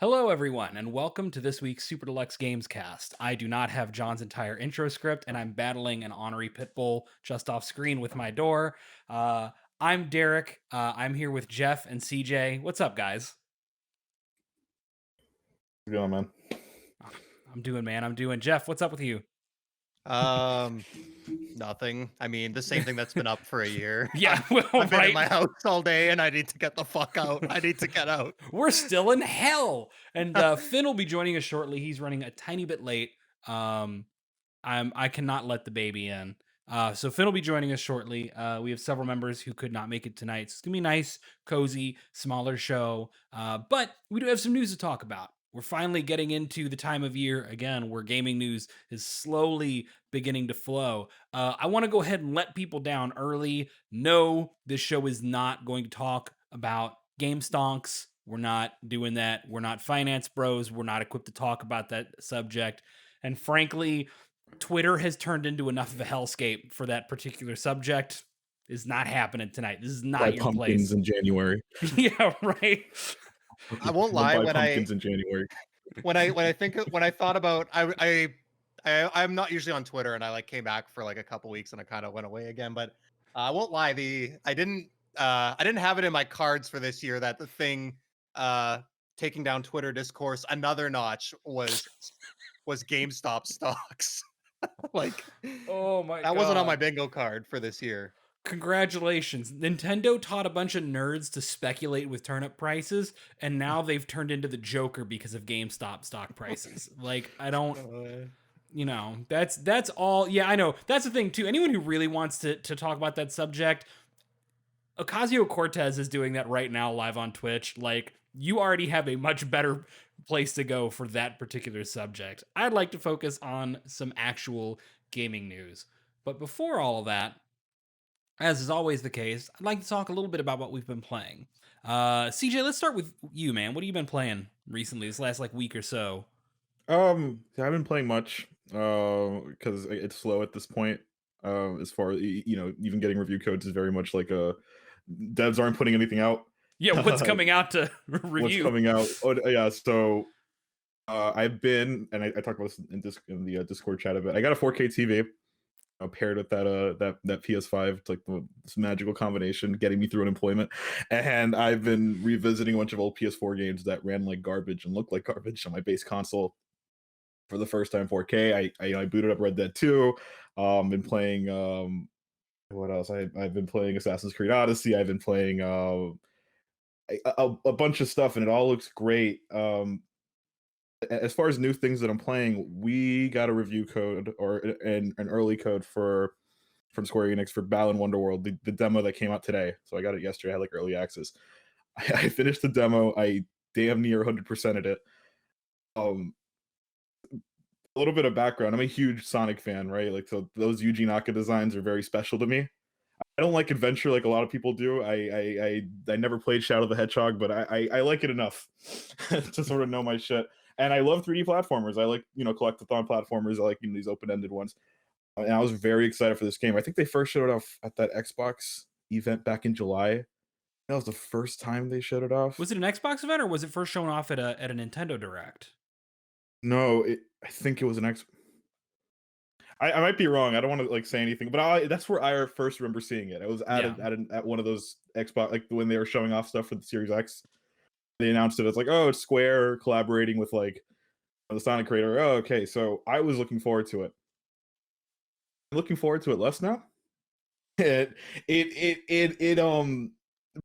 Hello, everyone, and welcome to this week's Super Deluxe Games Cast. I do not have John's entire intro script, and I'm battling an ornery pit bull just off screen with my door. I'm Derek. I'm here with Jeff and CJ. What's up, guys? You going, man? I'm doing, man. I'm doing. Jeff, what's up with you? Um, Nothing. I mean, the same thing that's been up for a year. Yeah, I've well, I've been in right. my house all day and I need to get the fuck out. I need to get out. We're still in hell. And Finn will be joining us shortly. He's running a tiny bit late. Um, I cannot let the baby in. So Finn will be joining us shortly. We have several members who could not make it tonight. So it's gonna be a nice, cozy, smaller show. But we do have some news to talk about. We're finally getting into the time of year again where gaming news is slowly beginning to flow. I want to go ahead and let people down early. No, this show is not going to talk about game stonks. We're not doing that. We're not finance bros. We're not equipped to talk about that subject. And frankly, Twitter has turned into enough of a hellscape for that particular subject. Is not happening tonight. This is not Buy your pumpkins place. in January. Yeah, right. I won't Don't lie. buy When pumpkins in January. I thought about I'm not usually on Twitter, and I came back for like a couple weeks, and I kind of went away again. But I won't lie. I didn't have it in my cards for this year that the thing taking down Twitter discourse another notch was GameStop stocks. like Oh my that wasn't on my god. bingo card for this year. Congratulations. Nintendo taught a bunch of nerds to speculate with turnip prices, and now they've turned into the Joker because of GameStop stock prices. Like, I don't, that's all. Yeah, I know. That's the thing too. Anyone who really wants to talk about that subject, Ocasio-Cortez is doing that right now live on Twitch. Like, you already have a much better place to go for that particular subject. I'd like to focus on some actual gaming news. But before all of that, as is always the case, I'd like to talk a little bit about what we've been playing. CJ, let's start with you, man. What have you been playing recently, this last week or so? I haven't been playing much because it's slow at this point. As far as even getting review codes is very much like devs aren't putting anything out. Yeah, what's coming out to review? What's coming out? Oh yeah, so I've been, and I talked about this in the Discord chat a bit. I got a 4K TV. Paired with that PS5, it's like this magical combination getting me through unemployment. And I've been revisiting a bunch of old PS4 games that ran like garbage and looked like garbage on my base console for the first time 4K. I booted up Red Dead 2. Been playing what else? I've been playing Assassin's Creed Odyssey. I've been playing a bunch of stuff, and it all looks great. As far as new things that I'm playing, we got a review code or an early code from Square Enix for Balan Wonderworld, the demo that came out today. So I got it yesterday. I had like early access. I finished the demo. I damn near 100%ed it. A little bit of background. I'm a huge Sonic fan, right? Like, so those Yuji Naka designs are very special to me. I don't like adventure like a lot of people do. I never played Shadow the Hedgehog, but I like it enough to sort of know my shit. And I love 3D platformers. I like, collectathon platformers. I like, these open-ended ones. And I was very excited for this game. I think they first showed it off at that Xbox event back in July. That was the first time they showed it off. Was it an Xbox event or was it first shown off at a Nintendo Direct? No, I think it was an X. I might be wrong. I don't want to like say anything, but that's where I first remember seeing it. I was at one of those Xbox, like when they were showing off stuff for the Series X. They announced it as like, oh, it's Square collaborating with like the Sonic creator. Oh, okay. So I was looking forward to it. I'm looking forward to it less now. It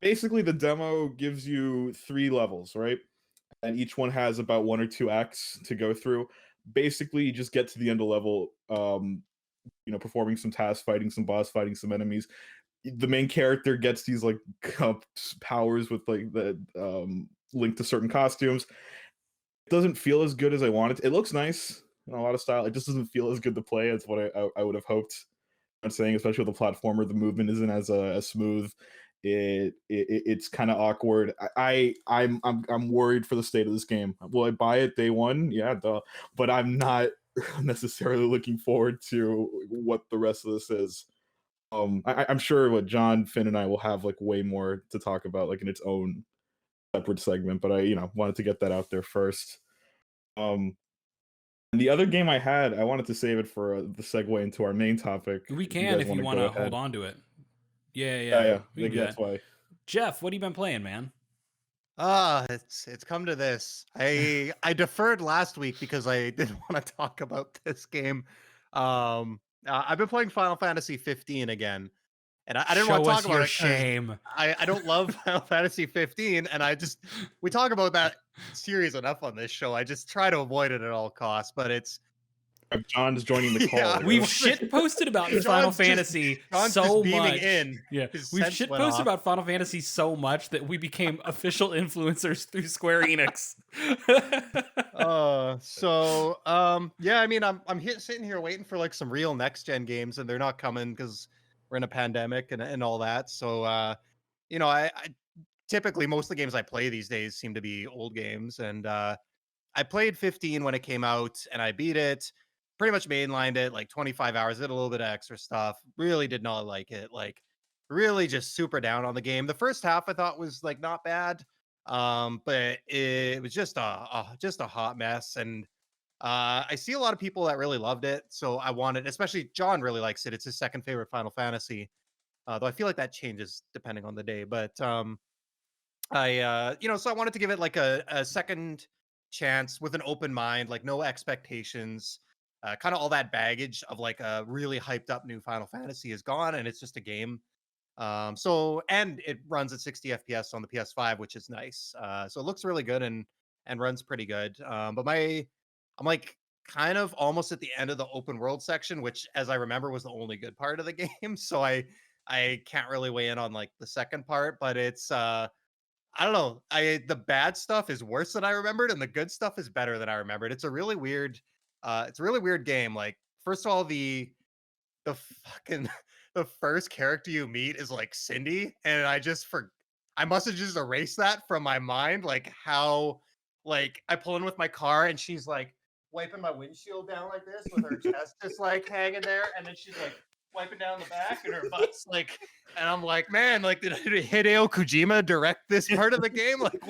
basically the demo gives you 3 levels, right? And each one has about 1 or 2 acts to go through. Basically, you just get to the end of level, performing some tasks, fighting some boss, fighting some enemies. The main character gets these like powers with like the linked to certain costumes. It doesn't feel as good as I wanted. It looks nice in a lot of style. It just doesn't feel as good to play as what I would have hoped. I'm saying, especially with the platformer, the movement isn't as smooth. It's kind of awkward. I'm worried for the state of this game. Will I buy it day one? Yeah, duh. But I'm not necessarily looking forward to what the rest of this is. I'm sure what John, Finn, and I will have like way more to talk about, like in its own separate segment, but I wanted to get that out there first. Um, and the other game I had, I wanted to save it for the segue into our main topic. We you can guys if you wanna want go to hold ahead. on to it. Yeah, Yeah, yeah. yeah. We can do That's that. why. Jeff, what have you been playing, man? It's come to this. I deferred last week because I didn't want to talk about this game. I've been playing Final Fantasy 15 again, and I didn't want Show to us talk about your it because shame. I don't love Final Fantasy 15, and we talk about that series enough on this show. I just try to avoid it at all costs, but it's John's joining the call. Yeah, here. We've shit posted about Final Fantasy John's so just beaming much. in. Yeah, His we've sense shit went posted off. about Final Fantasy so much that we became official influencers through Square Enix. Yeah, I mean, sitting here waiting for like some real next gen games, and they're not coming because we're in a pandemic and all that. So, I typically most of the games I play these days seem to be old games, and I played 15 when it came out, and I beat it. Pretty much mainlined it like 25 hours. Did a little bit of extra stuff. Really did not like it. Like, really just super down on the game. The first half I thought was like not bad, but it was just a hot mess. And I see a lot of people that really loved it, so I wanted, especially John really likes it. It's his second favorite Final Fantasy, though I feel like that changes depending on the day. But so I wanted to give it like a second chance with an open mind, like no expectations. Kind of all that baggage of like a really hyped up new Final Fantasy is gone, and it's just a game. And it runs at 60 FPS on the PS5, which is nice. So it looks really good and runs pretty good. I'm like kind of almost at the end of the open world section, which, as I remember, was the only good part of the game. So I can't really weigh in on like the second part, but it's I don't know. The bad stuff is worse than I remembered, and the good stuff is better than I remembered. It's a really weird game. Like, first of all, the fucking the first character you meet is like Cindy, and I must have just erased that from my mind. Like how like I pull in with my car and she's like wiping my windshield down like this with her chest just like hanging there, and then she's like wiping down the back and her butt's like, and I'm like, man, like did Hideo Kojima direct this part of the game? Like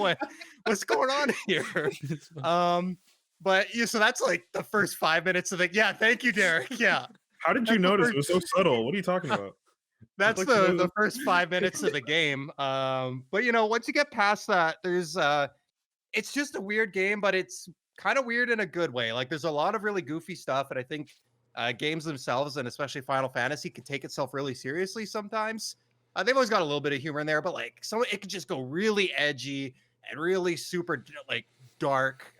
what's going on here? But yeah, so that's like the first 5 minutes of it. Yeah, thank you, Derek. Yeah. How did you notice? It was so subtle. What are you talking about? That's like the first 5 minutes of the game. But once you get past that, there's it's just a weird game, but it's kind of weird in a good way. Like there's a lot of really goofy stuff, and I think games themselves, and especially Final Fantasy, can take itself really seriously sometimes. They've always got a little bit of humor in there, but like it can just go really edgy and really super like dark.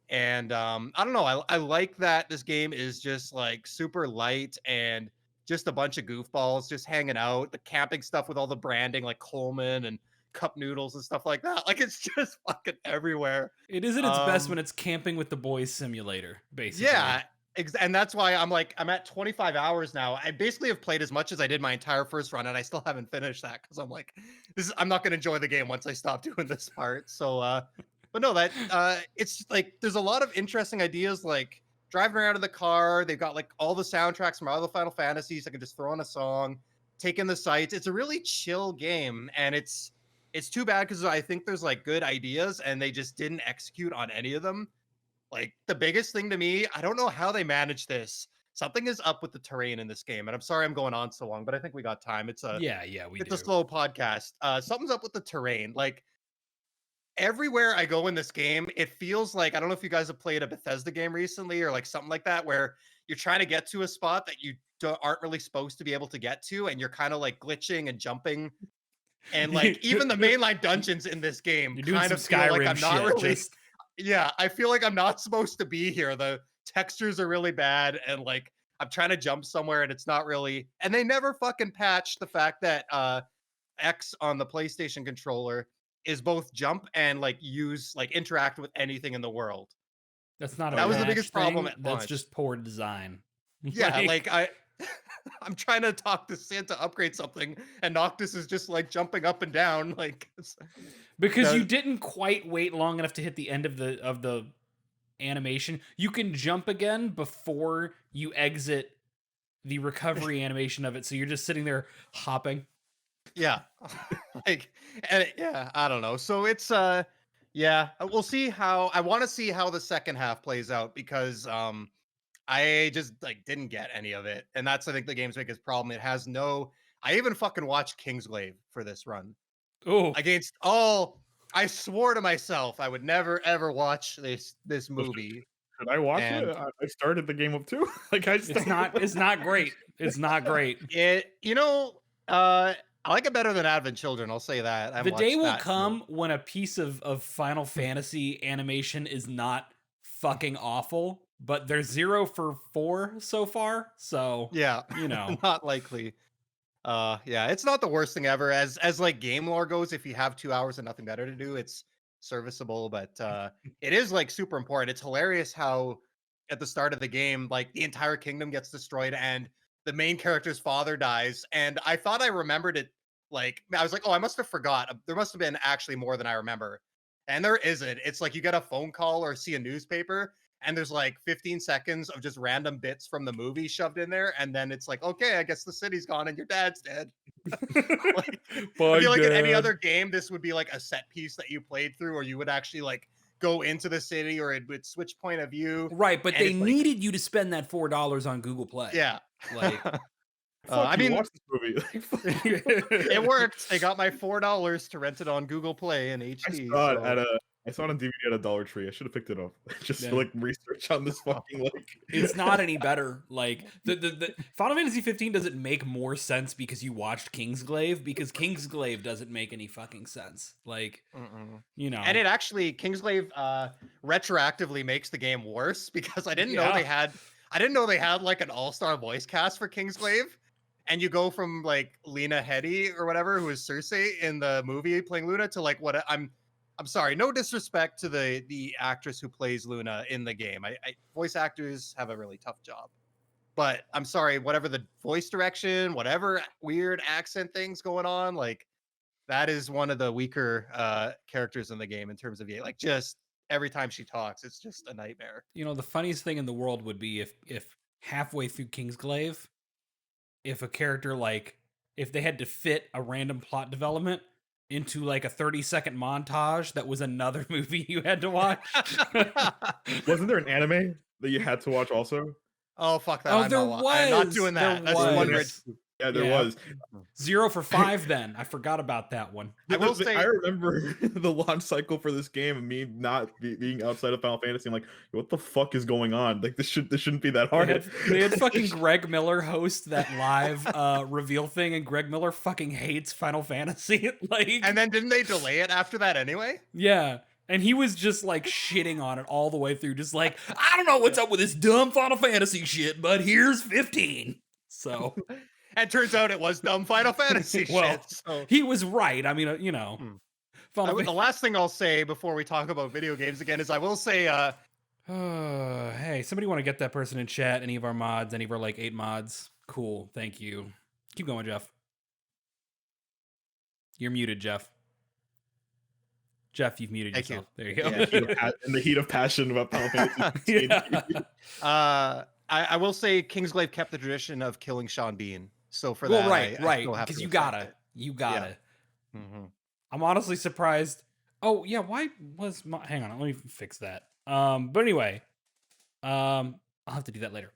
And I don't know. I like that this game is just like super light and just a bunch of goofballs just hanging out. The camping stuff with all the branding, like Coleman and cup noodles and stuff like that. Like it's just fucking everywhere. It is at its best when it's camping with the boys simulator, basically. Yeah, and that's why I'm at 25 hours now. I basically have played as much as I did my entire first run, and I still haven't finished that because I'm like, I'm not gonna enjoy the game once I stop doing this part. So but no, that it's like there's a lot of interesting ideas, like driving around in the car. They've got like all the soundtracks from all the Final Fantasies. I can just throw on a song, take in the sights. It's a really chill game, and it's too bad because I think there's like good ideas and they just didn't execute on any of them. Like the biggest thing to me, I don't know how they managed this. Something is up with the terrain in this game, and I'm sorry I'm going on so long, but I think we got time. It's a slow podcast. Something's up with the terrain. Like everywhere I go in this game, it feels like, I don't know if you guys have played a Bethesda game recently or like something like that, where you're trying to get to a spot that you aren't really supposed to be able to get to, and you're kind of like glitching and jumping. And like even the mainline dungeons in this game kind of feel like I'm not really. Yeah, I feel like I'm not supposed to be here. The textures are really bad, and like I'm trying to jump somewhere and it's not really. And they never fucking patched the fact that X on the PlayStation controller is both jump and like interact with anything in the world. That's not that was the biggest problem at That's just poor design. Yeah, I'm trying to talk to Sid to upgrade something, and Noctis is just like jumping up and down, like because you didn't quite wait long enough to hit the end of the animation. You can jump again before you exit the recovery animation of it, so you're just sitting there hopping. Yeah. Like, yeah, I don't know. So it's yeah, we'll see how I want to see how the second half plays out because I just like didn't get any of it. And that's I think the game's biggest problem. It has no I even fucking watched Kingsglaive for this run. Oh, Against all I swore to myself I would never ever watch this Well, movie. should I watch it? And I started the game up too. Like I started it's not great. It's not great. I like it better than Advent Children, I'll say that. I The watched day will that too. come when a piece of Final Fantasy animation is not fucking awful, but they're 0 for 4 so far. So Yeah, you know, not likely. Yeah, it's not the worst thing ever. As like game lore goes, if you have 2 hours and nothing better to do, it's serviceable. But it is like super important. It's hilarious how at the start of the game, like the entire kingdom gets destroyed and the main character's father dies. And I thought I remembered it. Like I was like, oh, I must have forgot. There must have been actually more than I remember. And there isn't. It's like you get a phone call or see a newspaper and there's like 15 seconds of just random bits from the movie shoved in there, and then it's like, okay, I guess the city's gone and your dad's dead. Like, I feel like in any other game, this would be like a set piece that you played through, or you would actually like go into the city, or it would switch point of view. right? But And they it's like, needed you to spend that $4 on Google Play. yeah, Like, Fuck I you, mean, watch this movie. Like, fuck you. it worked. They got my $4 to rent it on Google Play in HD. I saw it on DVD at a Dollar Tree. I should have picked it up just Yeah. to like research on this fucking like. it's not any better. Like the Final Fantasy 15 doesn't make more sense because you watched Kingsglaive, because Kingsglaive doesn't make any fucking sense. Like, you know, And it actually Kingsglaive retroactively makes the game worse because I didn't know they had like an all-star voice cast for Kingsglaive. And you go from like Lena Headey or whatever, who is Cersei in the movie playing Luna, to like what I'm sorry, no disrespect to the actress who plays Luna in the game. I voice actors have a really tough job. But I'm sorry, whatever the voice direction, whatever weird accent things going on, like that is one of the weaker characters in the game in terms of like just every time she talks, it's just a nightmare. you know, the funniest thing in the world would be if halfway through Kingsglaive, if a character like if they had to fit a random plot development into like a 30-second montage that was another movie you had to watch. Wasn't there an anime that you had to watch also? Oh fuck that! Oh, I'm not doing that. There That's was. one rich. Yeah, there Yeah. was. 0 for 5 then. I forgot about that one. I will say- I remember the launch cycle for this game and me not being outside of Final Fantasy. I'm like, what the fuck is going on? Like this shouldn't be that hard. They had fucking Greg Miller host that live reveal thing, and Greg Miller fucking hates Final Fantasy. Like, And then didn't they delay it after that anyway? yeah. And he was just like shitting on it all the way through, just like, I don't know what's up with this dumb Final Fantasy shit, but here's 15. So And turns out it was dumb Final Fantasy Well, shit. So he was right. I mean, you know, Final the last thing I'll say before we talk about video games again is I will say hey, somebody want to get that person in chat? Any of our mods? Any of our like 8 mods? Cool, thank you. Keep going, Jeff. You're muted, Jeff. Jeff, you've muted Thank yourself. you. There you go. Yeah. In the heat of passion about Final Fantasy. Yeah. I will say Kingsglaive kept the tradition of killing Sean Bean. So for Well, that, right, I right. still have Because to you respect gotta. it. You gotta. Mhm. I'm honestly surprised. Oh, yeah, why was my hang on, let me fix that. But anyway, I'll have to do that later.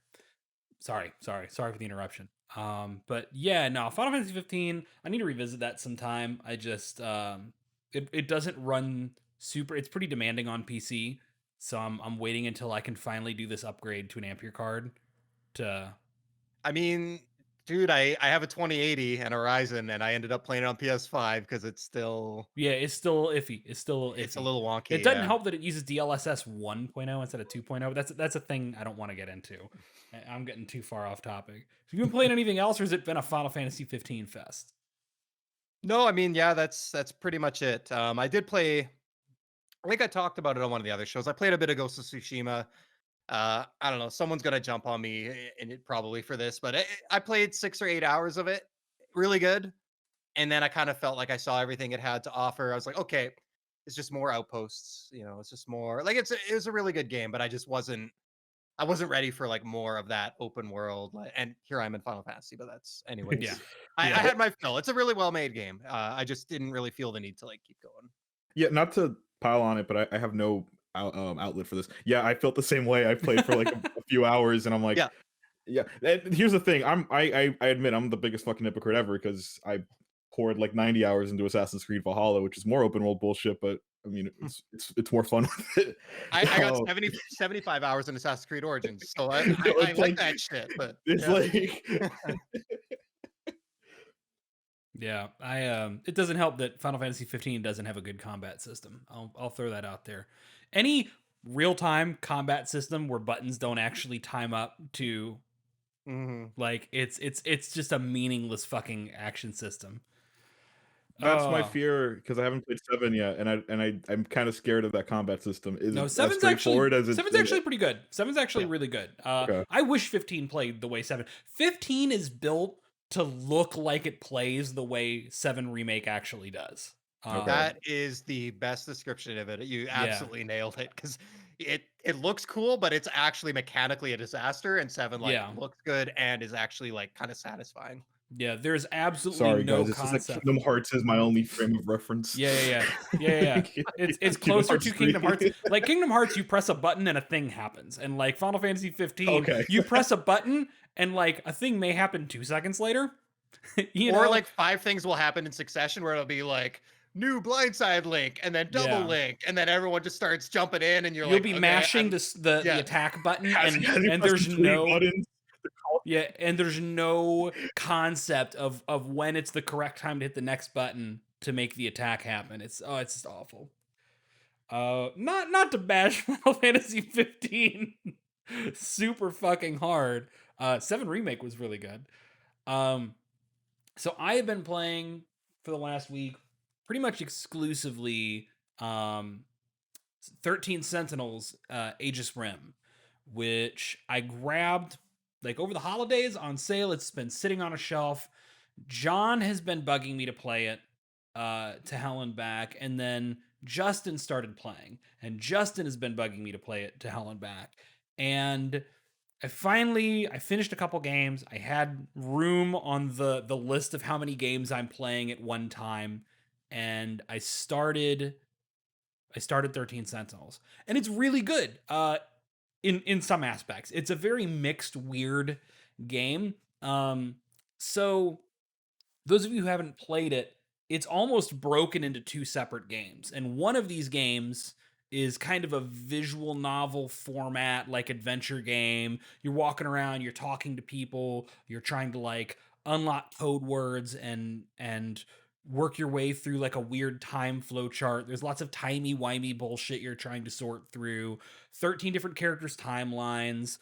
Sorry for the interruption. But yeah, no, Final Fantasy 15, I need to revisit that sometime. I just it doesn't run super, it's pretty demanding on PC. So I'm waiting until I can finally do this upgrade to an Ampere card to I mean, dude, I have a 2080 and a Ryzen, and I ended up playing it on PS5 because it's still yeah, it's still iffy. It's still iffy. it's a little wonky. It doesn't yeah. help that it uses DLSS 1.0 instead of 2.0. That's a thing I don't want to get into. I'm getting too far off topic. Have you been playing anything else, or has it been a Final Fantasy 15 fest? No, I mean, yeah, that's pretty much it. I did play. I think I talked about it on one of the other shows. I played a bit of Ghost of Tsushima. I don't know. Someone's gonna jump on me in it probably for this, but I played 6 or 8 hours of it. Really good. And then I kind of felt like I saw everything it had to offer. I was like, okay, it's just more outposts. You know, it's just more like it was a really good game, but I just wasn't. I wasn't ready for like more of that open world. And here I'm in Final Fantasy, but that's anyways. Yeah. I Yeah. had my fill. It's a really well made game. I just didn't really feel the need to like keep going. Yeah, not to pile on it, but I have no outlet for this. Yeah, I felt the same way. I played for like a few hours, and I'm like, Yeah. yeah. And here's the thing. I admit I'm the biggest fucking hypocrite ever because I poured like 90 hours into Assassin's Creed Valhalla, which is more open world bullshit, but I mean it's more fun with it. I got Um, 75 hours in Assassin's Creed Origins, so I it's like that shit. But it's yeah. like Yeah, it doesn't help that Final Fantasy 15 doesn't have a good combat system. I'll throw that out there. Any real-time combat system where buttons don't actually time up to like it's just a meaningless fucking action system. that's my Oh. fear because I haven't played 7 yet, and I'm kind of scared of that combat system. Is No, it as seven's straightforward actually as seven's actually pretty good. Seven's actually Yeah. really good. Okay. I wish 15 played the way 7. 15 is built to look like it plays the way 7 remake actually does. Okay. That is the best description of it. You Yeah. absolutely nailed it because it looks cool, but it's actually mechanically a disaster. And 7 like Yeah. looks good and is actually like kind of satisfying. Yeah, there's absolutely Sorry no guys, it's just concept. like Kingdom Hearts is my only frame of reference. Yeah. It's closer to Kingdom Hearts. Like Kingdom Hearts, you press a button and a thing happens, and like Final Fantasy 15, Okay. you press a button and like a thing may happen 2 seconds later. You Or know? like 5 things will happen in succession where it'll be like new blindside link and then double Yeah. link, and then everyone just starts jumping in, and you'll You'll like, be okay, mashing I'm- the yeah. attack button, Has and you pressed there's the 3 no buttons? yeah, and there's no concept of when it's the correct time to hit the next button to make the attack happen. It's just awful. Not to bash Final Fantasy 15 super fucking hard. 7 remake was really good. So I have been playing for the last week pretty much exclusively 13 Sentinels Aegis Rim, which I grabbed like over the holidays on sale. It's been sitting on a shelf. John has been bugging me to play it to hell and back, and then Justin started playing, and Justin has been bugging me to play it to hell and back. And I finished a couple games. I had room on the list of how many games I'm playing at one time, and I started 13 Sentinels, and it's really good. In some aspects, it's a very mixed, weird game. So those of you who haven't played it, it's almost broken into 2 separate games, and one of these games is kind of a visual novel format, like adventure game. You're walking around, you're talking to people, you're trying to like unlock code words and work your way through like a weird time flow chart. There's lots of timey-wimey bullshit you're trying to sort through. 13 different characters' timelines,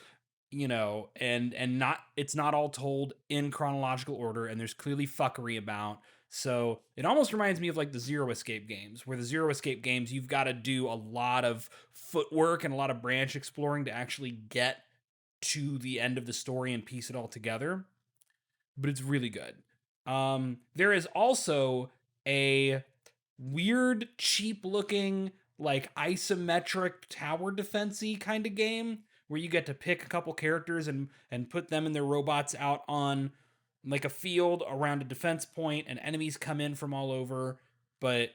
you know, and not it's not all told in chronological order, and there's clearly fuckery about. So it almost reminds me of like the Zero Escape games, where the Zero Escape games, you've got to do a lot of footwork and a lot of branch exploring to actually get to the end of the story and piece it all together. But it's really good. There is also a weird, cheap-looking, like isometric tower defense-y kind of game where you get to pick a couple characters and put them and their robots out on like a field around a defense point, and enemies come in from all over, but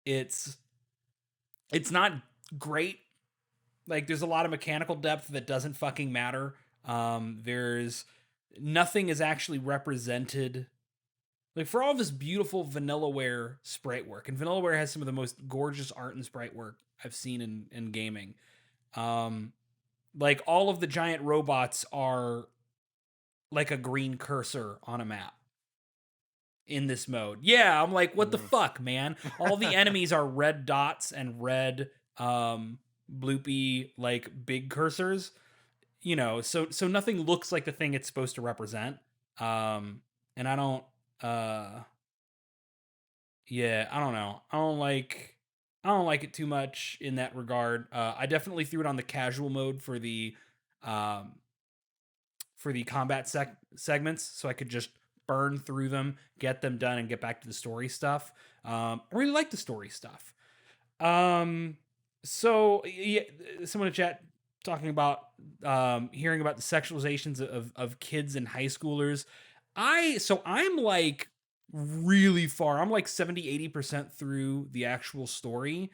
it's not great. Like there's a lot of mechanical depth that doesn't fucking matter. There's nothing is actually represented. Like for all this beautiful Vanillaware sprite work, and Vanillaware has some of the most gorgeous art and sprite work I've seen in gaming. Like all of the giant robots are like a green cursor on a map in this mode. Yeah, I'm like, what the fuck, man? All the enemies are red dots and red bloopy like big cursors. You know, so nothing looks like the thing it's supposed to represent. And I don't yeah, I don't know. I don't like it too much in that regard. I definitely threw it on the casual mode for the combat segments, so I could just burn through them, get them done, and get back to the story stuff. I really like the story stuff. So yeah, someone in chat talking about hearing about the sexualizations of kids and high schoolers. I'm like really far. I'm like 70-80% through the actual story,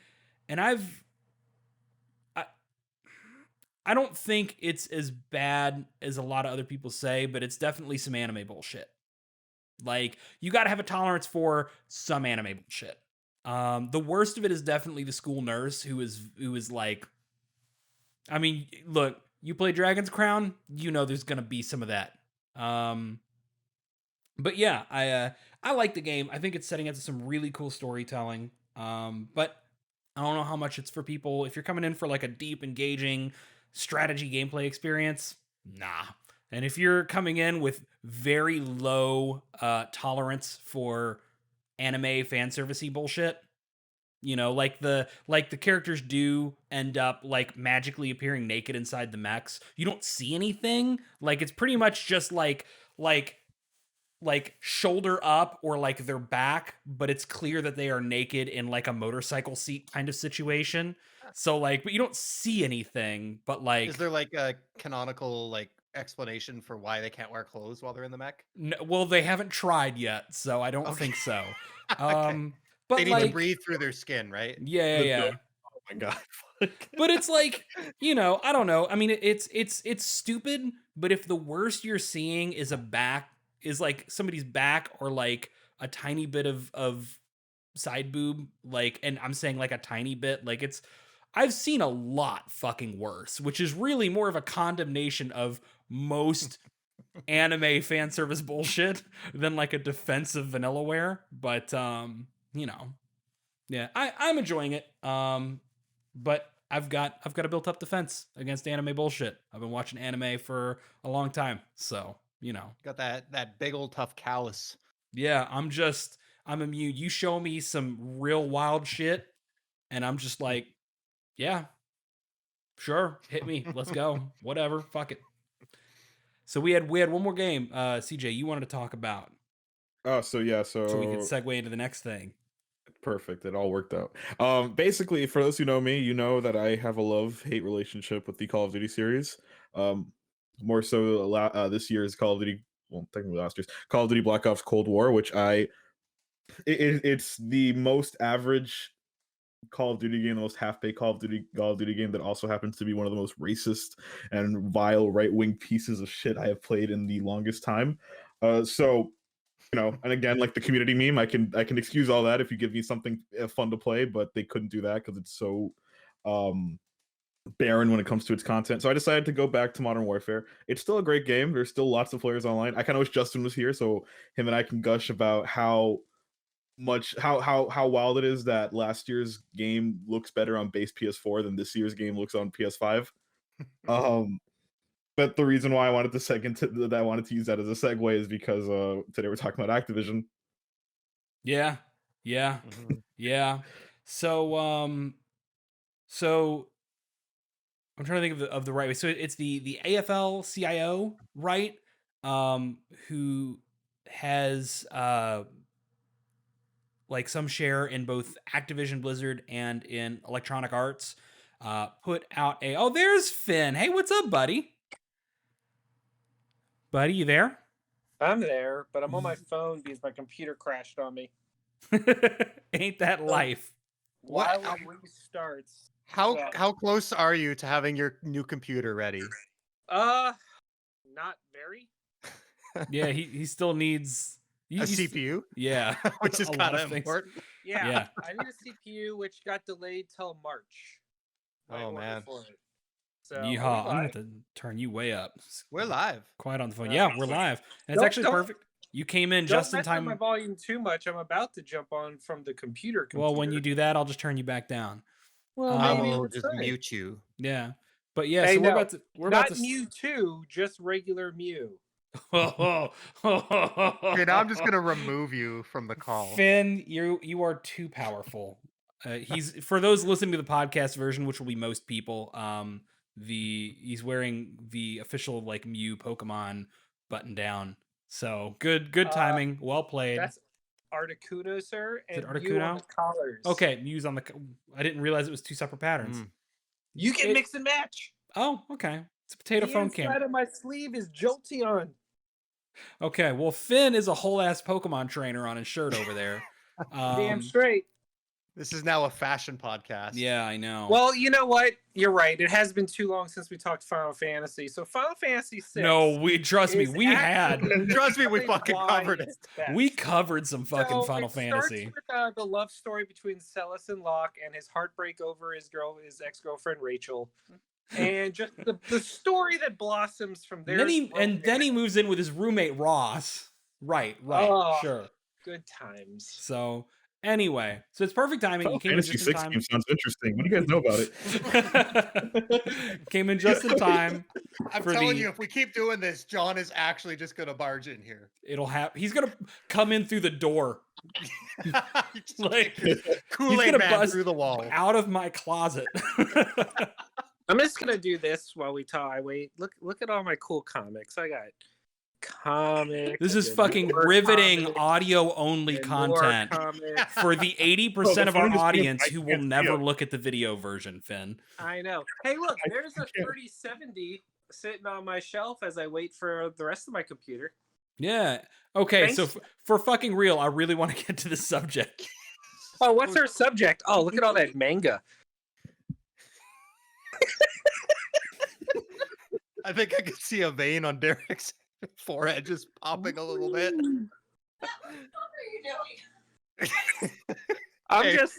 and I I don't think it's as bad as a lot of other people say, but it's definitely some anime bullshit. Like, you got to have a tolerance for some anime bullshit. The worst of it is definitely the school nurse who is like, I mean, look, you play Dragon's Crown, you know there's gonna be some of that. But yeah, I like the game. I think it's setting up to some really cool storytelling. But I don't know how much it's for people. If you're coming in for like a deep, engaging strategy gameplay experience, nah. And if you're coming in with very low tolerance for anime fan servicey bullshit, you know, like the characters do end up like magically appearing naked inside the mechs. You don't see anything. Like, it's pretty much just like shoulder up or like their back, but it's clear that they are naked in like a motorcycle seat kind of situation. So like, but you don't see anything. But like, Is there like a canonical like explanation for why they can't wear clothes while they're in the mech? well, they haven't tried yet, so I don't Okay. think so. Okay. But They need like, to breathe through their skin, right? yeah. Oh my god. But it's like, you know, I don't know. I mean, it's stupid, but if the worst you're seeing is like somebody's back or like a tiny bit of side boob, like, and I'm saying like a tiny bit, like, I've seen a lot fucking worse, which is really more of a condemnation of most anime fan service bullshit than like a defense of vanillaware. But you know, yeah, I'm enjoying it. But I've got a built up defense against anime bullshit. I've been watching anime for a long time, so you know. Got that big old tough callus. Yeah, I'm immune. You show me some real wild shit, and I'm just like, yeah, sure, hit me, let's go, whatever, fuck it. So we had one more game. CJ, you wanted to talk about, Oh, so yeah, so we could segue into the next thing. perfect. It all worked out. Basically, for those who know me, you know that I have a love-hate relationship with the Call of Duty series. More so, this year's Call of Duty, well, technically last year's Call of Duty Black Ops Cold War, which it's the most average Call of Duty game, the most half-baked Call of Duty game that also happens to be one of the most racist and vile right-wing pieces of shit I have played in the longest time. So, you know, and again, like the community meme, I can excuse all that if you give me something fun to play, but they couldn't do that because it's so barren when it comes to its content. So I decided to go back to Modern Warfare. It's still a great game. There's still lots of players online. I kind of wish Justin was here so him and I can gush about how wild it is that last year's game looks better on base PS4 than this year's game looks on PS5. But the reason why I wanted to I wanted to use that as a segue is because today we're talking about Activision. Yeah. Yeah. So so I'm trying to think of the right way. So it's the AFL-CIO, right? Who has like some share in both Activision Blizzard and in Electronic Arts, put out oh, there's Finn. Hey, what's up, buddy? Buddy, you there? I'm there, but I'm on my phone because my computer crashed on me. Ain't that life? While it restarts. How close are you to having your new computer ready? Not very. Yeah, he still needs A CPU? Yeah, Which is a kind lot of things. important. Yeah, I need a CPU, which got delayed till March. My Oh, order man. for it. So Yeehaw, I'm gonna have to turn you way up. We're live. Quiet on the phone. Uh, Yeah, we're live. And it's actually don't- perfect. You came in Don't just in mess up my time. volume too much. I'm about to jump on from the computer. Well, when you do that, I'll just turn you back down. well, I maybe will it's just fine. mute you. Yeah. But yeah, Hey, so no, we're not about to Mewtwo, just regular Mew. Okay, Okay, now I'm just gonna remove you from the call. Finn, you are too powerful. He's for those listening to the podcast version, which will be most people. He's wearing the official like Mew Pokemon button down. So good timing. Well played. That's Articuno, sir. Is it And Mew on Articuno? the collars. Okay, Mew's on the. I didn't realize it was two separate patterns. Mm. You can It- mix and match. Oh, okay. It's a potato The phone inside camera. of my sleeve is Jolteon. Okay, well, Finn is a whole ass Pokemon trainer on his shirt over there. Damn straight. This is now a fashion podcast. Yeah, I know. Well, you know what? You're right. It has been too long since we talked Final Fantasy. So Final Fantasy 6. No, trust me, we had. Trust me, we fucking covered it. We covered some fucking Final it Fantasy. starts with the love story between Celis and Locke and his heartbreak over his ex-girlfriend Rachel. And just the story that blossoms from there. Then he moves in with his roommate Ross. Right, Oh. sure. Good times. So anyway, so it's perfect timing. Final He came in Fantasy just in 6 time. game sounds interesting. What do you guys know about it? Came in just in time. I'm telling you, if we keep doing this, John is actually just gonna barge in here. It'll happen. He's gonna come in through the door. Like Kool-Aid Man through the wall. Out of my closet. I'm just gonna do this while we talk. I wait. Look at all my cool comics. I got comics. This is fucking riveting audio only content for the 80% of our audience who will never look at the video version, Finn. I know. Hey, look, there's a 3070 sitting on my shelf as I wait for the rest of my computer. Yeah. Okay, Thanks. so for fucking real, I really want to get to the subject. Oh, what's our subject? Oh, look at all that manga. I think I could see a vein on Derek's forehead just popping a little bit. What are you doing? I'm Hey. just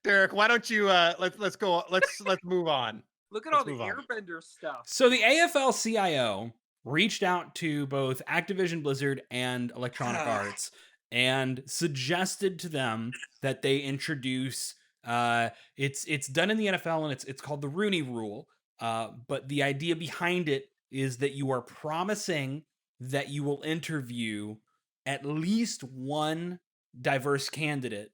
Derek, why don't you let's go. Let's move on. look at all the move on. Airbender stuff. So the AFL-CIO reached out to both Activision Blizzard and Electronic Arts and suggested to them that they introduce it's done in the NFL and it's called the Rooney Rule. But the idea behind it is that you are promising that you will interview at least one diverse candidate.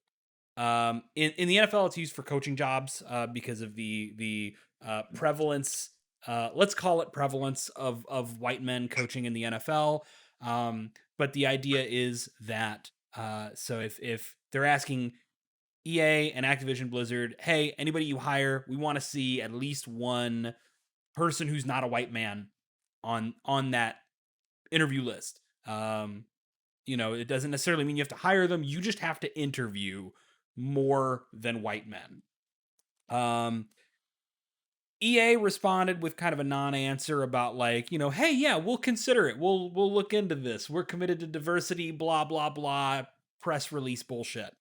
In the NFL, it's used for coaching jobs because of the prevalence. Let's call it prevalence of white men coaching in the NFL. But the idea is that so if they're asking EA and Activision Blizzard, hey, anybody you hire, we want to see at least one person who's not a white man on that interview list. It doesn't necessarily mean you have to hire them. You just have to interview more than white men. EA responded with kind of a non-answer about like, hey, yeah, we'll consider it. We'll look into this. We're committed to diversity, blah, blah, blah, press release bullshit.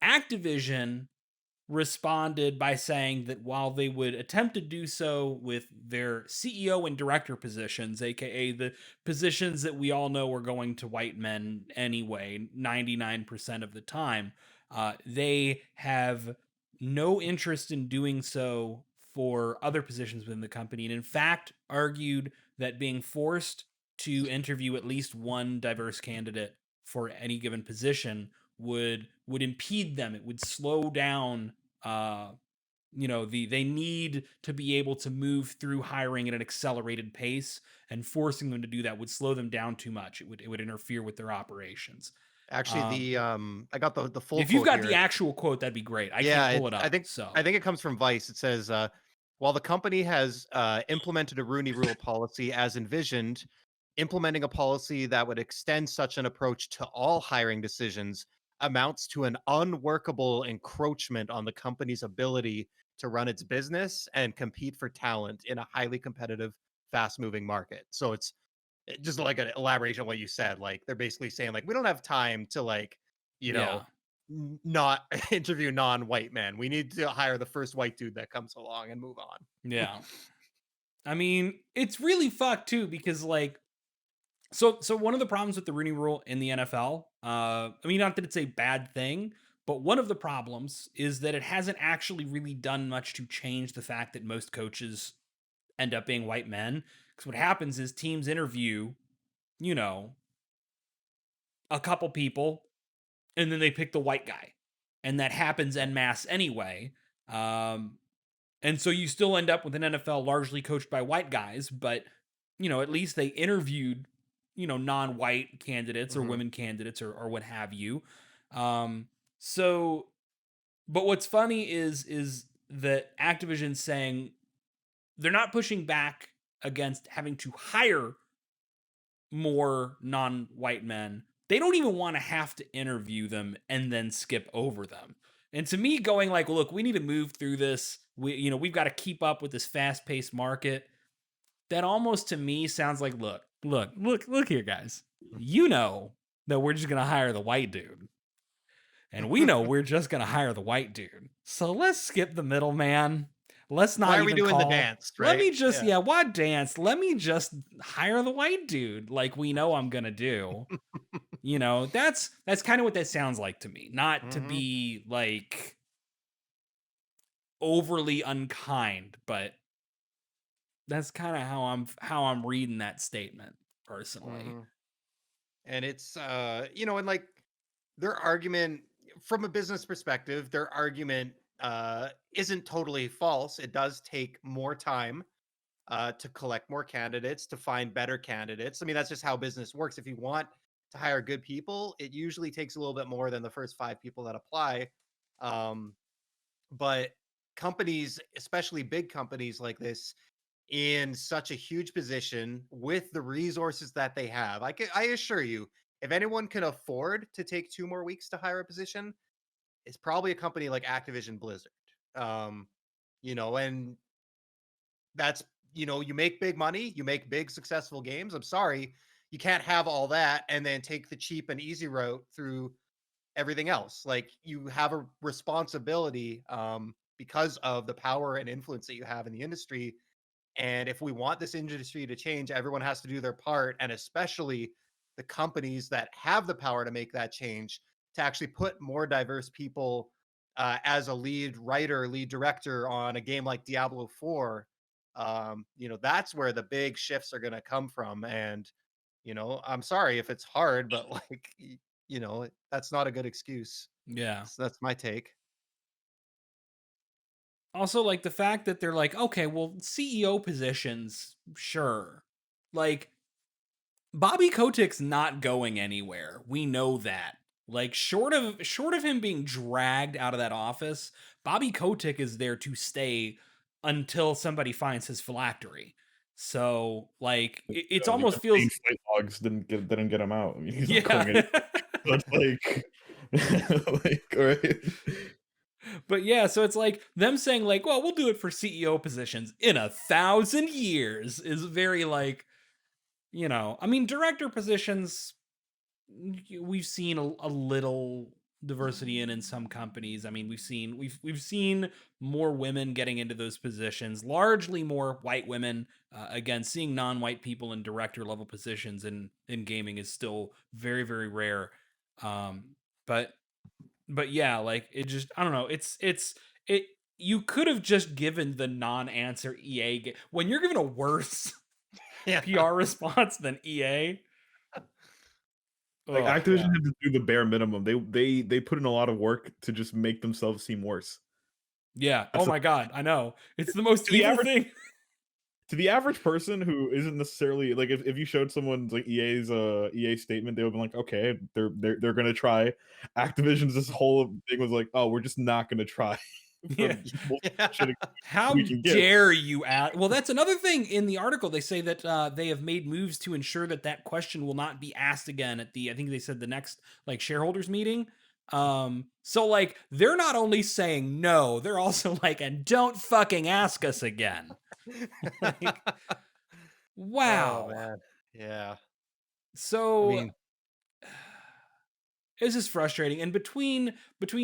Activision responded by saying that while they would attempt to do so with their CEO and director positions, aka the positions that we all know are going to white men anyway, 99% of the time, they have no interest in doing so for other positions within the company, and in fact argued that being forced to interview at least one diverse candidate for any given position would impede them. It would slow down. They need to be able to move through hiring at an accelerated pace, and forcing them to do that would slow them down too much. It would interfere with their operations. Actually, I got the full. If you've got here. the actual quote, that'd be great. I can't pull it up. I think it comes from Vice. It says, while the company has implemented a Rooney Rule policy as envisioned, implementing a policy that would extend such an approach to all hiring decisions amounts to an unworkable encroachment on the company's ability to run its business and compete for talent in a highly competitive, fast-moving market. So it's just like an elaboration on what you said. Like they're basically saying like, we don't have time to not interview non-white men. We need to hire the first white dude that comes along and move on. Yeah. I mean, it's really fucked too, because like, so one of the problems with the Rooney Rule in the NFL, not that it's a bad thing, but one of the problems is that it hasn't actually really done much to change the fact that most coaches end up being white men. Because what happens is teams interview, a couple people, and then they pick the white guy. And that happens en masse anyway. And so you still end up with an NFL largely coached by white guys, but, at least they interviewed non-white candidates or women candidates or what have you. But what's funny is that Activision's saying, they're not pushing back against having to hire more non-white men. They don't even want to have to interview them and then skip over them. And to me, going like, look, we need to move through this. We've got to keep up with this fast-paced market. That almost to me sounds like, look here, guys. You know that we're just gonna hire the white dude. And we know we're just gonna hire the white dude. So let's skip the middleman. Let's not Why are even we doing call. the dance, Let me right? just why dance? Let me just hire the white dude like we know I'm gonna do. That's kind of what that sounds like to me. Not to be like overly unkind, but that's kind of how I'm reading that statement personally. And it's and like their argument from a business perspective, their argument isn't totally false. It does take more time to collect more candidates, to find better candidates. I mean, that's just how business works. If you want to hire good people, it usually takes a little bit more than the first 5 people that apply. But companies, especially big companies like this, in such a huge position with the resources that they have, I assure you, if anyone can afford to take 2 more weeks to hire a position, it's probably a company like Activision Blizzard. And that's, you make big money, you make big successful games. I'm sorry, you can't have all that and then take the cheap and easy route through everything else. Like, you have a responsibility because of the power and influence that you have in the industry. And if we want this industry to change, everyone has to do their part. And especially the companies that have the power to make that change, to actually put more diverse people as a lead writer, lead director on a game like Diablo 4. That's where the big shifts are going to come from. And, I'm sorry if it's hard, but like, that's not a good excuse. Yeah. So that's my take. Also, like the fact that they're like, okay, well, CEO positions, sure. Like, Bobby Kotick's not going anywhere. We know that. Like, short of him being dragged out of that office, Bobby Kotick is there to stay until somebody finds his phylactery. So, like, it's almost feels Slate logs didn't get him out. I mean, he's not yeah. going anywhere. So it's like, all right. But yeah, so it's like them saying like, well, we'll do it for CEO positions in 1,000 years is very like, I mean, director positions, we've seen a little diversity in some companies. I mean, we've seen more women getting into those positions, largely more white women. Again, seeing non-white people in director level positions in gaming is still very, very rare. But yeah, like it just, I don't know. It. You could have just given the non-answer EA when you're given a worse PR response than EA. Like, Activision had to do the bare minimum. They put in a lot of work to just make themselves seem worse. Yeah. Oh my God. I know. It's the most evil thing. To the average person who isn't necessarily like, if you showed someone like EA statement, they would be like, okay, they're gonna try. Activision's this whole thing was like, oh, we're just not gonna try. How dare you ask? Well, that's another thing in the article. They say that they have made moves to ensure that question will not be asked again at I think they said the next like shareholders meeting. So like they're not only saying no, they're also like, and don't fucking ask us again. Like, wow. Oh, man. Yeah. So it's just frustrating. And between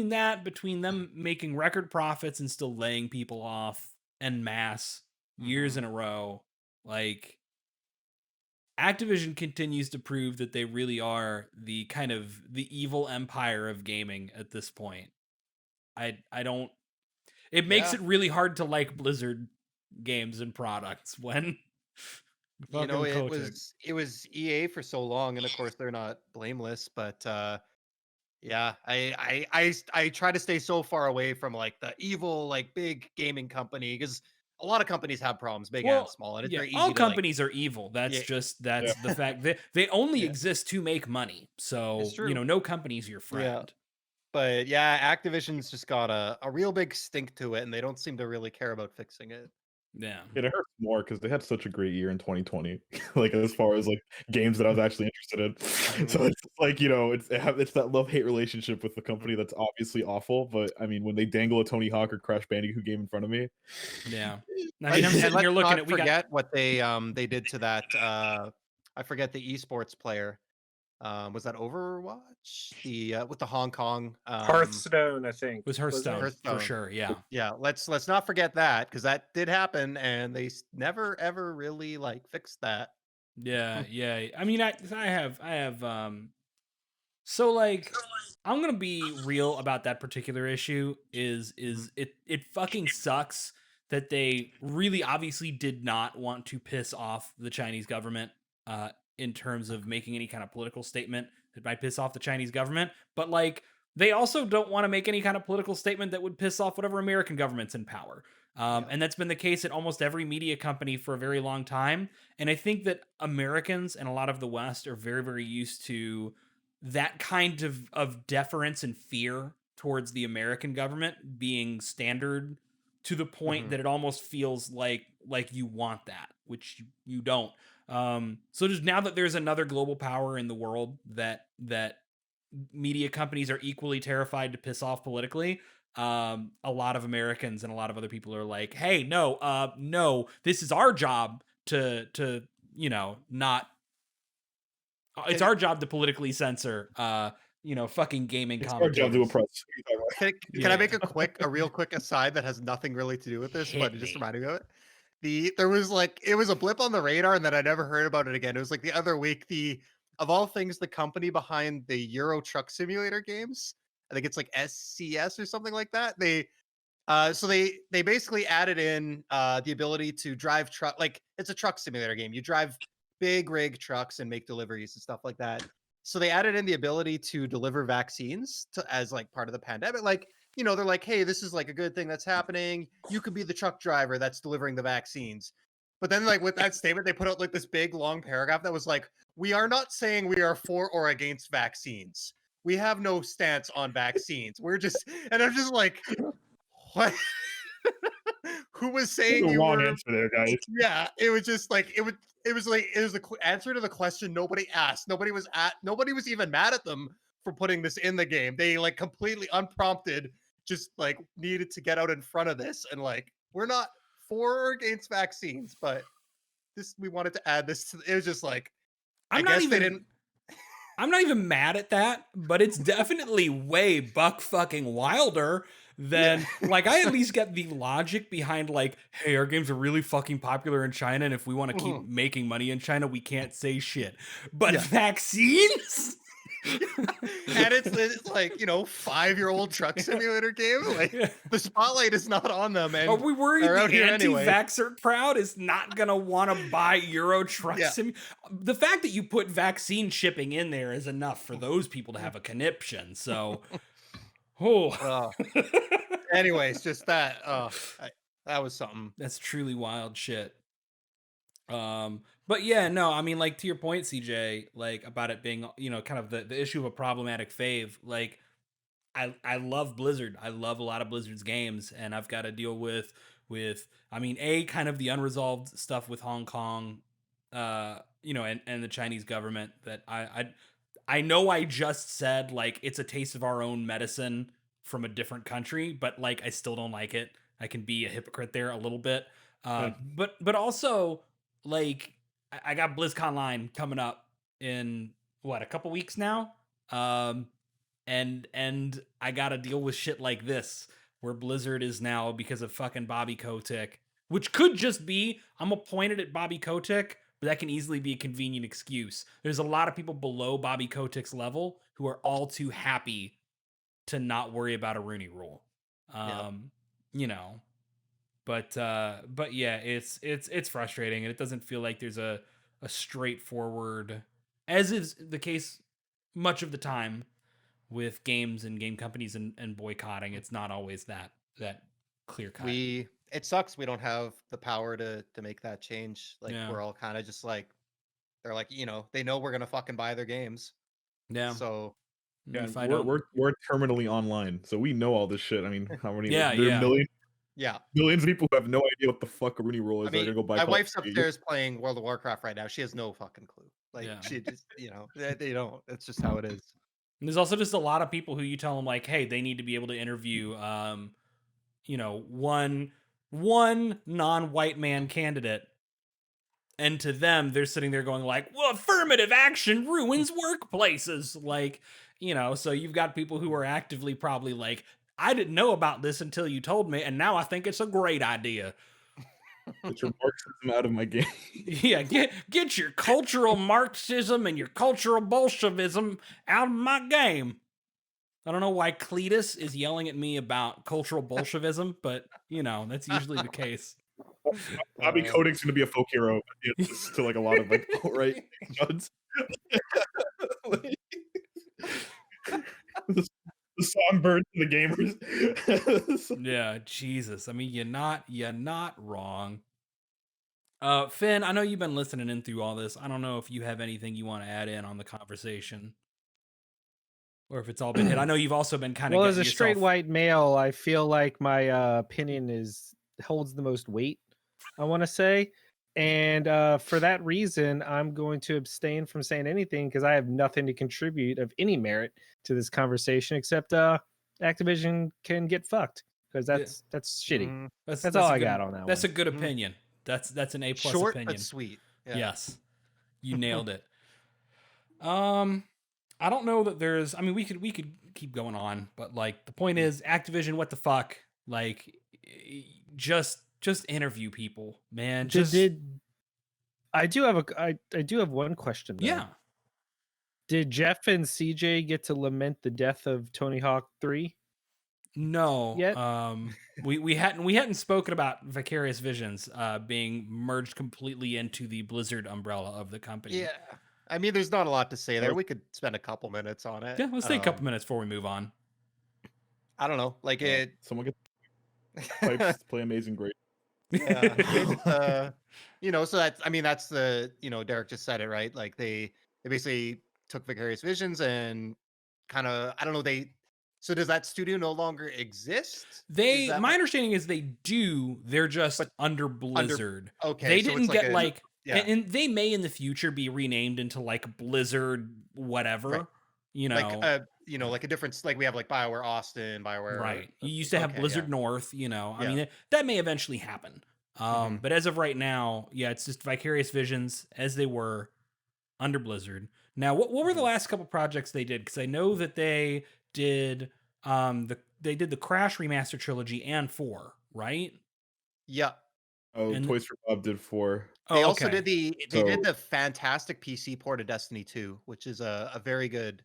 them making record profits and still laying people off en masse years in a row, like Activision continues to prove that they really are the kind of the evil empire of gaming at this point. It makes it really hard to like Blizzard games and products when it was EA for so long, and of course they're not blameless, but yeah, I try to stay so far away from like the evil like big gaming company, because a lot of companies have problems, big and small, and it's very easy. All companies are evil. That's the fact. They only exist to make money. So no company's your friend. But yeah, Activision's just got a real big stink to it, and they don't seem to really care about fixing it. Yeah. It hurts more because they had such a great year in 2020. Like as far as like games that I was actually interested in. So it's just like, it's that love-hate relationship with the company that's obviously awful. But I mean, when they dangle a Tony Hawk or Crash Bandicoot game in front of me, Yeah. I And, mean, I'm and sitting let's here looking not at forget what they did to that. I forget the esports player. Was that Overwatch? The with the Hong Kong Hearthstone, I think. was Was it? Hearthstone for Hearthstone. sure. Yeah. Yeah, let's not forget that because that did happen, and they never ever really like fixed that. Yeah. Yeah. I mean, I have so like I'm gonna be real about that particular issue. Is it fucking sucks that they really obviously did not want to piss off the Chinese government in terms of making any kind of political statement that might piss off the Chinese government, but like they also don't want to make any kind of political statement that would piss off whatever American government's in power. Yeah. And that's been the case at almost every media company for a very long time. And I think that Americans and a lot of the West are very, very used to that kind of deference and fear towards the American government being standard to the point that it almost feels like you want that, which you don't. So just now that there's another global power in the world that media companies are equally terrified to piss off politically, a lot of Americans and a lot of other people are like, hey, no, this is our job to not. It's our job to politically censor, fucking gaming it's our job to commentators. oppress. Can I make a real quick aside that has nothing really to do with this, but it just reminded me of it? There was like it was a blip on the radar, and then I never heard about it again. It was like the other week. Of all things, the company behind the Euro Truck Simulator games, I think it's like SCS or something like that. So they basically added in the ability to drive truck, like it's a truck simulator game. You drive big rig trucks and make deliveries and stuff like that. So they added in the ability to deliver vaccines as like part of the pandemic. Like, they're like, hey, this is like a good thing that's happening. You could be the truck driver that's delivering the vaccines. But then like with that statement, they put out like this big long paragraph that was like, we are not saying we are for or against vaccines. We have no stance on vaccines. We're just, and I'm just like, what? Who was saying The you wrong were? answer there, guys. Yeah, it was just like it was the answer to the question nobody asked. Nobody was even mad at them for putting this in the game. They like completely unprompted just like needed to get out in front of this and like we're not for or against vaccines, but we wanted to add this to it was just like I'm not even mad at that, but it's definitely way buck fucking wilder than like I at least get the logic behind like, hey, our games are really fucking popular in China, and if we want to keep making money in China, we can't say shit. But vaccines? And it's like 5-year-old truck simulator game. Like the spotlight is not on them. And are we worried they're out the here anti-vaxxer crowd is not gonna want to buy Euro Truck Sim? The fact that you put vaccine shipping in there is enough for those people to have a conniption. So, anyways, just that. That was something. That's truly wild shit. But yeah, no, I mean, like to your point, CJ, like about it being, kind of the issue of a problematic fave. Like, I love Blizzard. I love a lot of Blizzard's games, and I've got to deal with I mean, kind of the unresolved stuff with Hong Kong, and the Chinese government that I know I just said like it's a taste of our own medicine from a different country, but like I still don't like it. I can be a hypocrite there a little bit. But also like I got BlizzConline coming up in a couple weeks now. And I gotta deal with shit like this, where Blizzard is now, because of fucking Bobby Kotick, which could just be I'm appointed at Bobby Kotick, but that can easily be a convenient excuse. There's a lot of people below Bobby Kotick's level who are all too happy to not worry about a Rooney Rule. But yeah, it's frustrating, and it doesn't feel like there's a straightforward, as is the case much of the time with games and game companies and boycotting. It's not always that clear cut. It sucks we don't have the power to make that change. Like we're all kind of just like they're like, they know we're gonna fucking buy their games. Yeah. So we're terminally online, so we know all this shit. I mean, how many? Yeah, there are Yeah. Millions of people who have no idea what the fuck a Rooney Rule is I are gonna mean, go buy my Call of wife's Duty. upstairs playing World of Warcraft right now. She has no fucking clue. Like Yeah. she just, they don't. It's just how it is. And there's also just a lot of people who you tell them like, hey, they need to be able to interview, one non-white man candidate, and to them, they're sitting there going like, well, affirmative action ruins workplaces, like, so you've got people who are actively probably like, I didn't know about this until you told me, and now I think it's a great idea. Get your Marxism out of my game. Yeah, get your cultural Marxism and your cultural Bolshevism out of my game. I don't know why Cletus is yelling at me about cultural Bolshevism, but that's usually the case. Bobby Kodak's gonna be a folk hero to like a lot of like alt-right judges. the songbirds and the gamers. Yeah, Jesus. I mean, you're not wrong. Finn, I know you've been listening in through all this. I don't know if you have anything you want to add in on the conversation, or if it's all been hit. I know you've also been kind of Well, as a straight white male, I feel like my opinion holds the most weight, I want to say. And for that reason, I'm going to abstain from saying anything because I have nothing to contribute of any merit to this conversation except Activision can get fucked because that's shitty. That's all I got on that. That's one. a good opinion. That's an A+ Short opinion. but sweet. Yeah. Yes, you nailed it. I don't know that there's. I mean, we could keep going on, but like the point is, Activision, what the fuck? Like, just interview people, man. I do have one question though. Yeah. Did Jeff and CJ get to lament the death of Tony Hawk 3? No. Yet? We hadn't spoken about Vicarious Visions being merged completely into the Blizzard umbrella of the company. Yeah. I mean, there's not a lot to say there. We could spend a couple minutes on it. Yeah, let's take a couple minutes before we move on. I don't know. Like someone get pipes play Amazing Grace. Yeah. So that's the, Derek just said it, right? Like they basically took Vicarious Visions and kind of, I don't know, so does that studio no longer exist? My understanding is they do. They're just under Blizzard. Okay. They so didn't it's get yeah. and they may in the future be renamed into like Blizzard whatever. Right. Like a different, like we have like BioWare Austin, BioWare. Right. You used to have Blizzard North, I mean, that may eventually happen. But as of right now, yeah, it's just Vicarious Visions as they were under Blizzard. Now, what were the last couple projects they did? Because I know that they did the Crash Remaster trilogy and 4, right? Yeah. Oh, Toys for Bob did 4. They also did did the fantastic PC port of Destiny 2, which is a very good.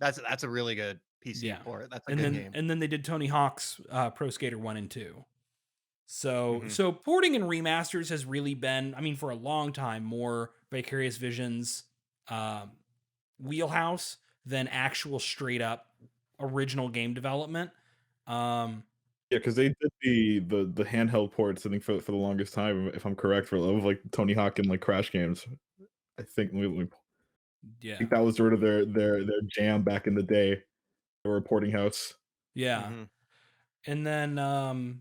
That's a really good PC port. That's a good game. And then they did Tony Hawk's Pro Skater 1 and 2. So porting and remasters has really been, I mean, for a long time, more Vicarious Visions wheelhouse than actual straight up original game development. Yeah, because they did the handheld ports, I think, for the longest time, if I'm correct, for like Tony Hawk and like Crash games. I think I think that was sort of their jam back in the day. They were a porting house. Yeah. And then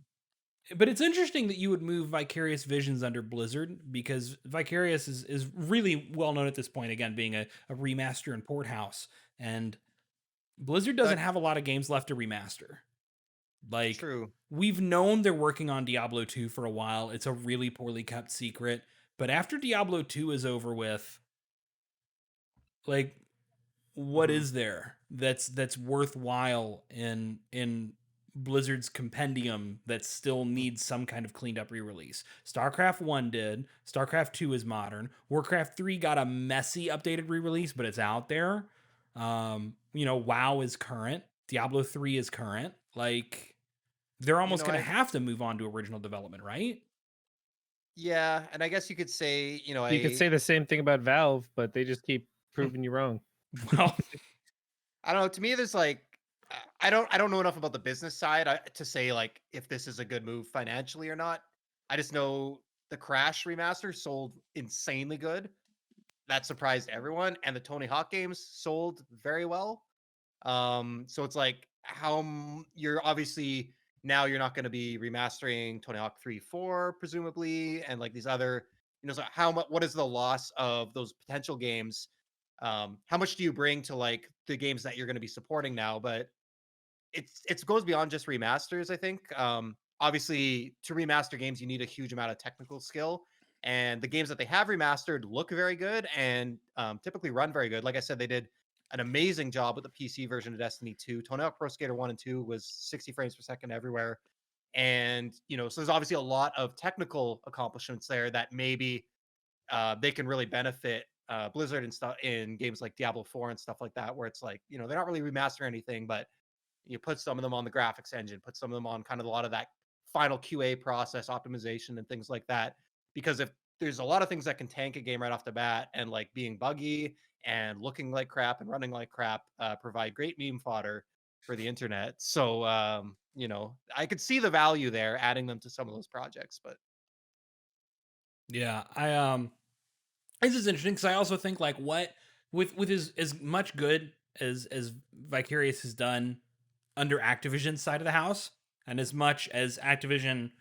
but it's interesting that you would move Vicarious Visions under Blizzard, because Vicarious is really well known at this point, again, being a remaster and port house. And Blizzard doesn't have a lot of games left to remaster. Like, True. We've known they're working on Diablo 2 for a while. It's a really poorly kept secret. But after Diablo 2 is over with, like, what is there that's worthwhile in Blizzard's compendium that still needs some kind of cleaned up re-release? StarCraft 1 did. StarCraft 2 is modern. Warcraft 3 got a messy updated re-release, but it's out there. WoW is current. Diablo 3 is current. Like, they're almost going to have to move on to original development, right? Yeah, and I guess you could say, you could say the same thing about Valve, but they just keep proving you wrong. Well, I don't know. To me, there's like, I don't know enough about the business side to say like if this is a good move financially or not. I just know the Crash remaster sold insanely good. That surprised everyone, and the Tony Hawk games sold very well. So it's like how you're obviously now you're not going to be remastering Tony Hawk 3, 4, presumably, and like these other, so how much, what is the loss of those potential games? How much do you bring to like the games that you're going to be supporting now? But it goes beyond just remasters, I think. Obviously, to remaster games, you need a huge amount of technical skill, and the games that they have remastered look very good and typically run very good. Like I said, they did an amazing job with the PC version of Destiny 2. Tony Hawk Pro Skater 1 and 2 was 60 frames per second everywhere. And, so there's obviously a lot of technical accomplishments there that maybe they can really benefit Blizzard and stuff in games like Diablo 4 and stuff like that, where it's like, they're not really remastering anything, but you put some of them on the graphics engine, put some of them on kind of a lot of that final QA process optimization and things like that. Because if there's a lot of things that can tank a game right off the bat, and like being buggy and looking like crap and running like crap, provide great meme fodder for the internet. So, I could see the value there, adding them to some of those projects, but Yeah, this is interesting because I also think like what with as much good as Vicarious has done under Activision's side of the house, and as much as Activision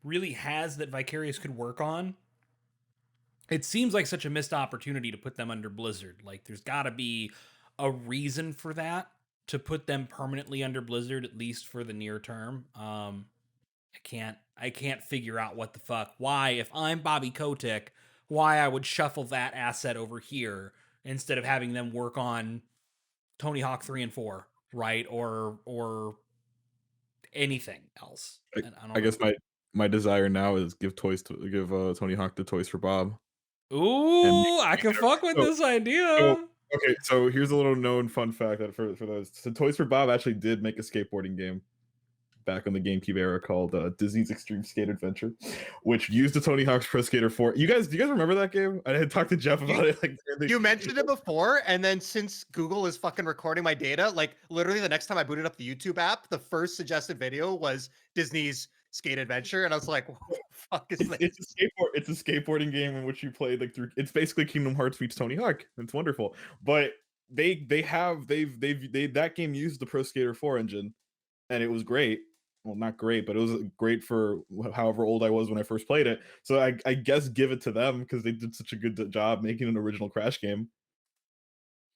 really has that Vicarious could work on, it seems like such a missed opportunity to put them under Blizzard. Like there's got to be a reason for that, to put them permanently under Blizzard, at least for the near term. I can't figure out what the fuck, why, if I'm Bobby Kotick, why I would shuffle that asset over here instead of having them work on Tony Hawk 3 and 4, right? Or anything else. I guess my desire now is give Tony Hawk the Toys for Bob. Ooh, I can fuck with this idea. Okay, so here's a little known fun fact that for those. So Toys for Bob actually did make a skateboarding game back in the GameCube era called Disney's Extreme Skate Adventure, which used the Tony Hawk's Pro Skater 4. Do you guys remember that game? I had talked to Jeff about it. Like, you mentioned it before, and then since Google is fucking recording my data, like literally the next time I booted up the YouTube app, the first suggested video was Disney's Skate Adventure, and I was like, "What the fuck is this?" It's a skateboarding game in which you play like through. It's basically Kingdom Hearts meets Tony Hawk. It's wonderful, but they've that game used the Pro Skater 4 engine, and it was great. Well, not great, but it was great for however old I was when I first played it. So I guess give it to them because they did such a good job making an original Crash game.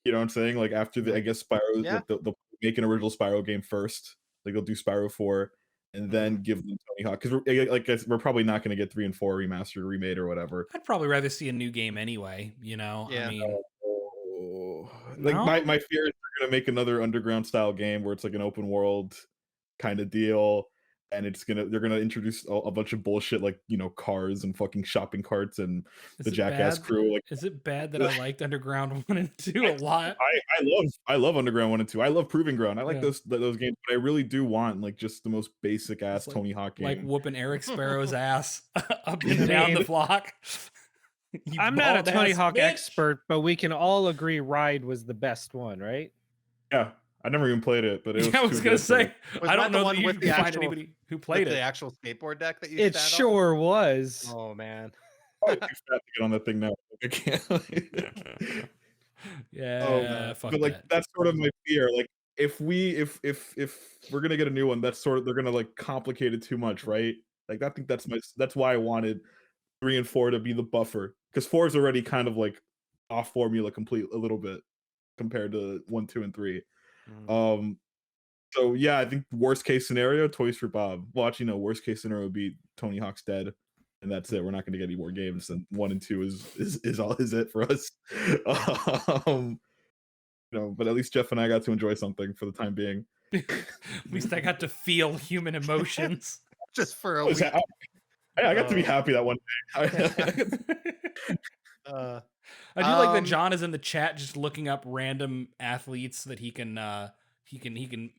You know what I'm saying? Like after I guess Spyro, Yeah. they'll make an original Spyro game first. Like they'll do Spyro 4 and then give them Tony Hawk, because we're probably not going to get 3 and 4 remastered, remade, or whatever. I'd probably rather see a new game anyway. Yeah. I mean, like No? my fear is they're going to make another Underground style game where it's like an open world kind of deal, and they're gonna introduce a bunch of bullshit like cars and fucking shopping carts and Is the it Jackass bad? crew. Like Is it bad that I liked Underground 1 and 2 a lot? I love Underground 1 and 2. I love Proving Ground. I like Yeah. those games, but I really do want like just the most basic ass Like- Tony Hawk game. Like whooping Eric Sparrow's ass up and down the block. You I'm not a Tony bald-ass Hawk bitch. expert, but we can all agree Ride was the best one, right? Yeah, I never even played it, but it was. Yeah, I was too gonna good for me. say, Was I that don't the know one that you with can the find actual- anybody who With played the it. actual skateboard deck that you It stand on? sure was. Oh man. I'm too fat to get on that thing now. I can't. Yeah, fuck but like that. that's sort of my fear. Like if we're gonna get a new one, they're gonna like complicate it too much, right? Like I think that's why I wanted 3 and 4 to be the buffer, because 4 is already kind of like off formula a little bit compared to 1, 2, and 3. So yeah, I think worst case scenario, Toys for Bob. Well, actually, no, worst case scenario would be Tony Hawk's dead, and that's it. We're not going to get any more games, and 1 and 2 is it for us. But at least Jeff and I got to enjoy something for the time being. At least I got to feel human emotions. Just for a week. I got to be happy that one day. I do like that John is in the chat just looking up random athletes that he can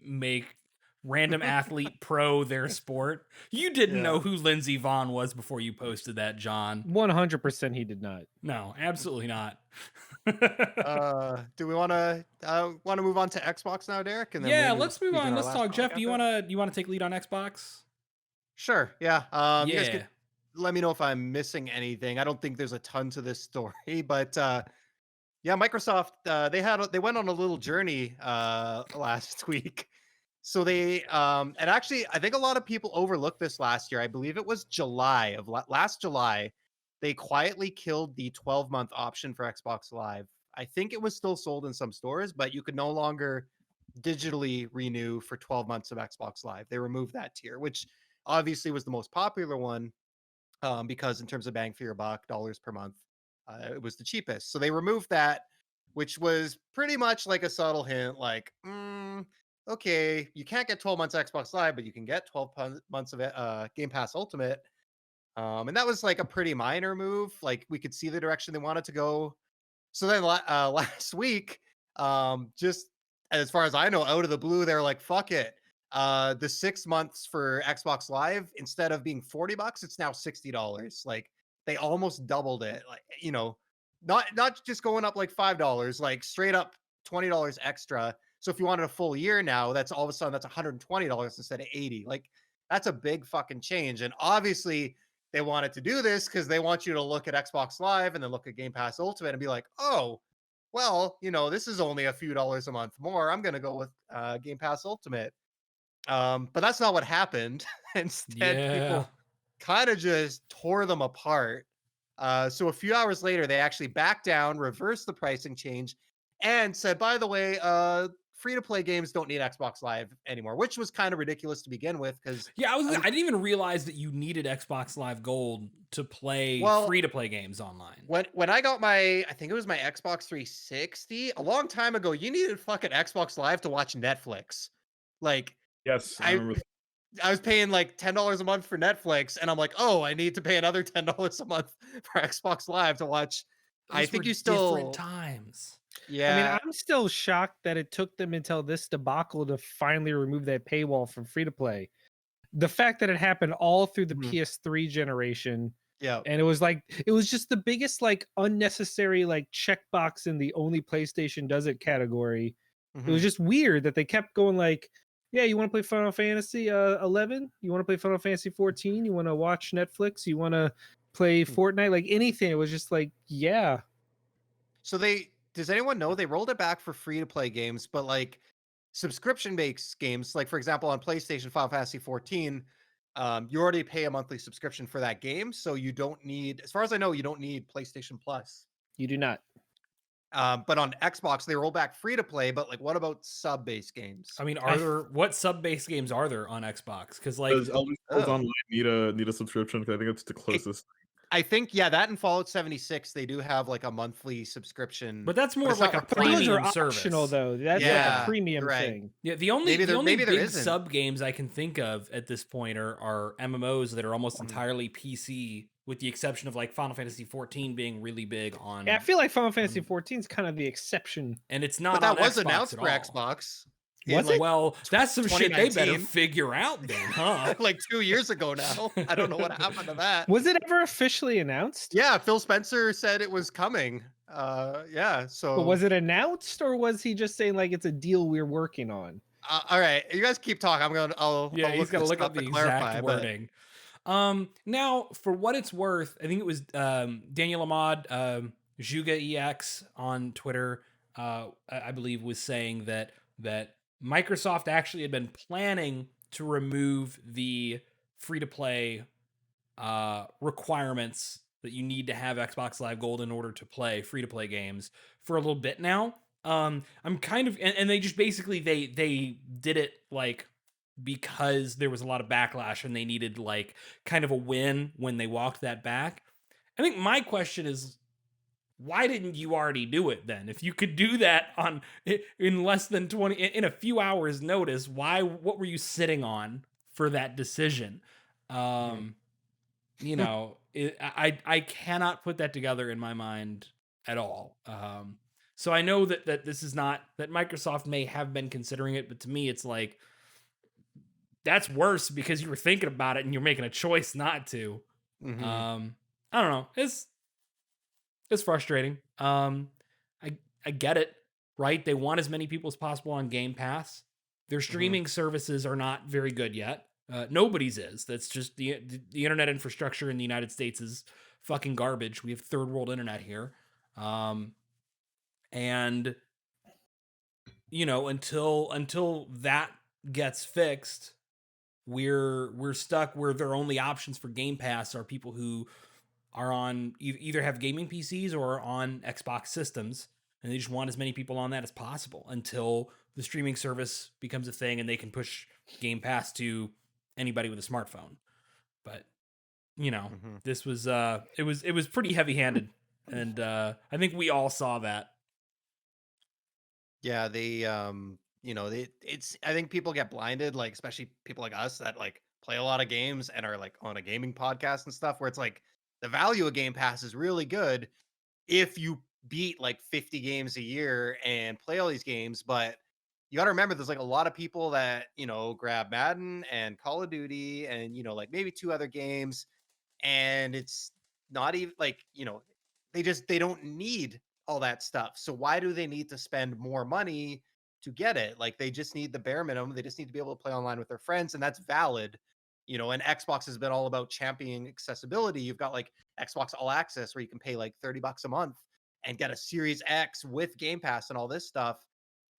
make random athlete pro their sport. You didn't know who Lindsey Vaughn was before you posted that, John. 100% he did not. No, absolutely not. Do we want to move on to Xbox now, Derek? And then Yeah, maybe let's move we can on. our Let's last talk. Jeff, podcast do you after? want to take lead on Xbox? Sure. Yeah. You guys Yeah. could let me know if I'm missing anything. I don't think there's a ton to this story, but yeah, Microsoft they went on a little journey last week. So they and actually I think a lot of people overlooked this last year. I believe it was July of last July. They quietly killed the 12-month option for Xbox Live. I think it was still sold in some stores, but you could no longer digitally renew for 12 months of Xbox Live. They removed that tier, which obviously was the most popular one because in terms of bang for your buck, dollars per month, it was the cheapest. So they removed that, which was pretty much like a subtle hint, like, okay, you can't get 12 months Xbox Live, but you can get 12 months of Game Pass Ultimate. And that was like a pretty minor move. Like we could see the direction they wanted to go. So then last week, just as far as I know, out of the blue, they're like, fuck it. The 6 months for Xbox Live, instead of being $40, it's now $60. Like they almost doubled it. Like, you know, not just going up like $5, like straight up $20 extra. So if you wanted a full year now, that's all of a sudden that's $120 instead of 80. Like that's a big fucking change. And obviously they wanted to do this because they want you to look at Xbox Live and then look at Game Pass Ultimate and be like, oh, well, you know, this is only a few dollars a month more. I'm going to go with Game Pass Ultimate. But that's not what happened. Instead, people kind of just tore them apart. So a few hours later, they actually backed down, reversed the pricing change, and said, by the way, free-to-play games don't need Xbox Live anymore, which was kind of ridiculous to begin with. Because I didn't even realize that you needed Xbox Live Gold to play free-to-play games online. When I got I think it was my Xbox 360 a long time ago, you needed fucking Xbox Live to watch Netflix. Like, yes, I remember. I was paying like $10 a month for Netflix, and I'm like, oh, I need to pay another $10 a month for Xbox Live to watch. I think you still different times. Yeah, I mean, I'm still shocked that it took them until this debacle to finally remove that paywall from free to play. The fact that it happened all through the PS3 generation, and it was just the biggest like unnecessary like checkbox in the only PlayStation does it category. It was just weird that they kept going like, yeah, you want to play Final Fantasy 11? You want to play Final Fantasy 14? You want to watch Netflix? You want to play Fortnite? Like anything. It was just like, yeah. So does anyone know they rolled it back for free to play games, but like subscription-based games, like for example on PlayStation Final Fantasy 14, you already pay a monthly subscription for that game, so you don't need, as far as I know, you don't need PlayStation Plus. You do not. But on Xbox, they roll back free to play. But like, what about sub-based games? I mean, what sub-based games are there on Xbox? Because like, does Elder Scrolls Online need a subscription? Because I think it's the closest. I think that and Fallout 76 they do have like a monthly subscription, but that's more of like a premium service. Optional though. That's like a premium thing. Yeah, the only big sub games I can think of at this point are MMOs that are almost entirely PC, with the exception of like Final Fantasy 14 being really big on. Yeah, I feel like Final Fantasy 14 is kind of the exception, and it's not. But that on was Xbox announced at for all. Xbox. Was it? Well, that's some shit they better figure out then, huh? Like 2 years ago now. I don't know what happened to that. Was it ever officially announced? Yeah, Phil Spencer said it was coming. Yeah, so. But was it announced, or was he just saying like it's a deal we're working on? All right, you guys keep talking. I'll he's got to look up the exact wording. Now, for what it's worth, I think it was Daniel Ahmad, Juga EX on Twitter, I believe, was saying that Microsoft actually had been planning to remove the free-to-play requirements that you need to have Xbox Live Gold in order to play free-to-play games for a little bit now. I'm kind of, and they just basically they did it like because there was a lot of backlash and they needed like kind of a win when they walked that back. I think my question is, why didn't you already do it then? If you could do that in less than 20, in a few hours notice, what were you sitting on for that decision? You know, I cannot put that together in my mind at all. So I know that this is not, that Microsoft may have been considering it, but to me, it's like, that's worse because you were thinking about it and you're making a choice not to. I don't know. It's frustrating. I get it, right? They want as many people as possible on Game Pass. Their streaming services are not very good yet. Nobody's is. That's just the internet infrastructure in the United States is fucking garbage. We have third world internet here. And you know, until that gets fixed, we're stuck where their only options for Game Pass are people who are on either have gaming PCs or on Xbox systems, and they just want as many people on that as possible until the streaming service becomes a thing and they can push Game Pass to anybody with a smartphone. But this was it was pretty heavy-handed, and I think we all saw that. Yeah, it's I think people get blinded, like especially people like us that like play a lot of games and are like on a gaming podcast and stuff, where it's like the value of Game Pass is really good if you beat like 50 games a year and play all these games. But you got to remember there's like a lot of people that grab Madden and Call of Duty and like maybe 2 other games, and it's not even like they don't need all that stuff. So why do they need to spend more money to get it? Like they just need the bare minimum. They just need to be able to play online with their friends, and that's valid. And Xbox has been all about championing accessibility. You've got like Xbox All Access where you can pay like $30 a month and get a Series X with Game Pass and all this stuff.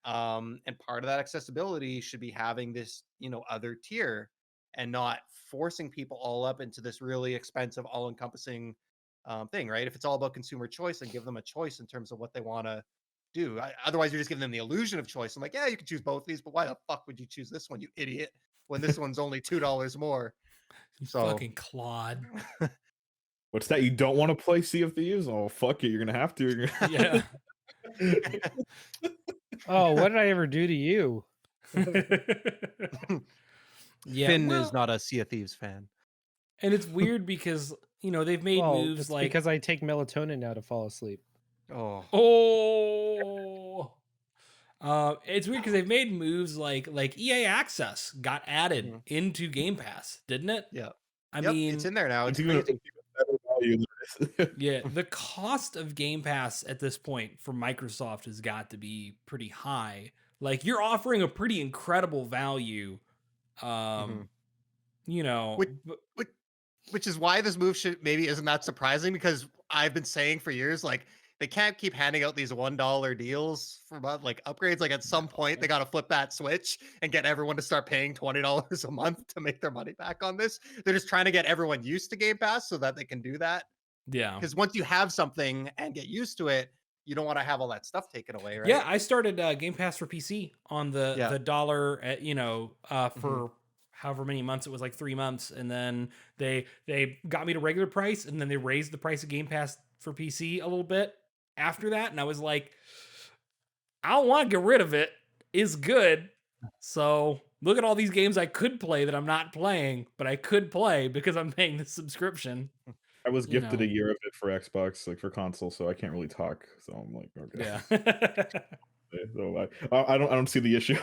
And part of that accessibility should be having this, other tier and not forcing people all up into this really expensive, all-encompassing thing, right? If it's all about consumer choice, then give them a choice in terms of what they want to do. Otherwise, you're just giving them the illusion of choice. I'm like, yeah, you can choose both of these, but why the fuck would you choose this one, you idiot? When this one's only $2 more. So Fucking Claude. What's that? You don't want to play Sea of Thieves? Oh, fuck it. You're going to have to. Yeah. Oh, what did I ever do to you? Yeah, Finn is not a Sea of Thieves fan. And it's weird because they've made moves it's like because I take melatonin now to fall asleep. It's weird because they've made moves like EA Access got added into Game Pass, didn't it? Yeah. I mean, it's in there now. It's even crazy. Yeah, the cost of Game Pass at this point for Microsoft has got to be pretty high. Like you're offering a pretty incredible value. Which is why this move isn't that surprising, because I've been saying for years, like they can't keep handing out these $1 deals for like upgrades. Like at some point they got to flip that switch and get everyone to start paying $20 a month to make their money back on this. They're just trying to get everyone used to Game Pass so that they can do that. Yeah. Because once you have something and get used to it, you don't want to have all that stuff taken away, right? Yeah, I started Game Pass for PC on the dollar at, for however many months. It was like 3 months, and then they got me to regular price, and then they raised the price of Game Pass for PC a little bit after that, and I was like, I don't want to get rid of it. It's good. So look at all these games I could play that I'm not playing, but I could play because I'm paying the subscription. I was gifted a year of it for Xbox, like for console, so I can't really talk. So I'm like, okay. Yeah. So I don't see the issue.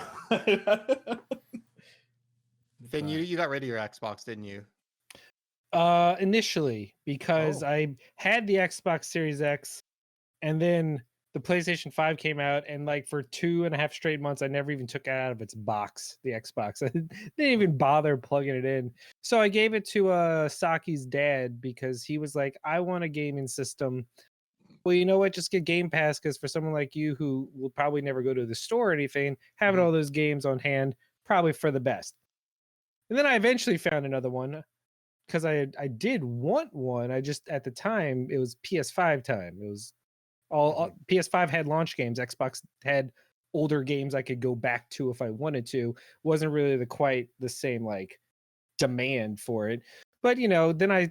Then you got rid of your Xbox, didn't you? Initially, because I had the Xbox Series X, and then the PlayStation 5 came out, and like for 2.5 straight months, I never even took it out of its box, the Xbox. I didn't even bother plugging it in. So I gave it to Saki's dad because he was like, I want a gaming system. Well, you know what? Just get Game Pass, because for someone like you who will probably never go to the store or anything, having all those games on hand, probably for the best. And then I eventually found another one because I did want one. I just, at the time, it was PS5 time. It was all PS5 had launch games. Xbox had older games I could go back to if I wanted to. Wasn't really quite the same like demand for it. But then I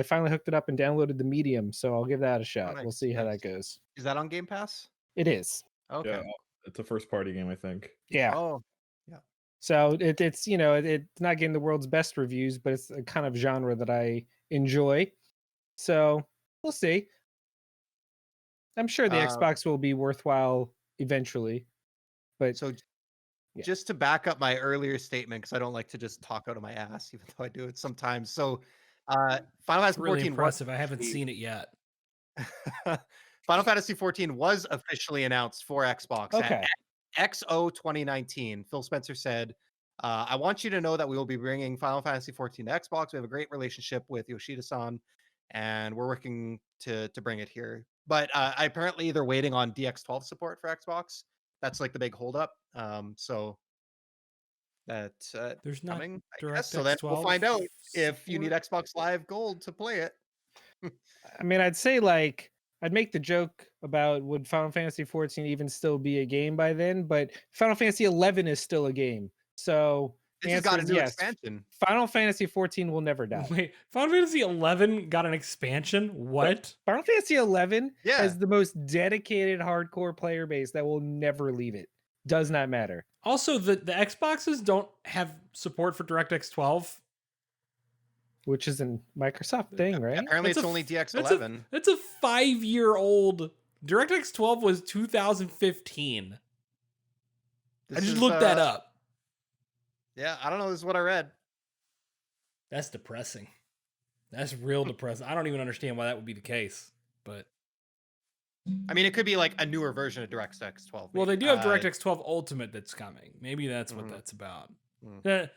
finally hooked it up and downloaded the Medium, so I'll give that a shot. Nice, we'll see how that goes. Is that on Game Pass? It is. Okay. Yeah, it's a first party game, I think. Yeah. Oh, yeah. So it's it's not getting the world's best reviews, but it's a kind of genre that I enjoy. So we'll see. I'm sure the Xbox will be worthwhile eventually. But so just to back up my earlier statement, because I don't like to just talk out of my ass, even though I do it sometimes. So Final Fantasy really 14 impressive. I haven't seen it yet. Final Fantasy 14 was officially announced for Xbox Okay. at XO 2019. Phil Spencer said, I want you to know that we will be bringing Final Fantasy 14 to Xbox. We have a great relationship with Yoshida-san, and we're working to bring it here. But apparently they're waiting on DX12 support for Xbox. That's like the big holdup. So That's There's not coming, I guess. So DirectX then we'll 12 find out if you need support? Xbox Live Gold to play it. I mean, I'd say like I'd make the joke about would Final Fantasy 14 even still be a game by then, but Final Fantasy 11 is still a game. So the This has got answer a is new yes. expansion. Final Fantasy 14 will never die. Wait, Final Fantasy 11 got an expansion? What? Final Fantasy 11 Yeah. has the most dedicated hardcore player base that will never leave it. Does not matter. Also, the Xboxes don't have support for DirectX 12. Which is a Microsoft thing, right? Apparently, That's it's a only f- DX11. That's a 5-year-old. DirectX 12 was 2015. I This just is, looked that up. Yeah, I don't know. This is what I read. That's depressing. That's real depressing. I don't even understand why that would be the case. But I mean, it could be like a newer version of DirectX 12. well, they maybe. do have DirectX 12 Ultimate that's coming. Maybe that's what Mhm. that's about. Mm.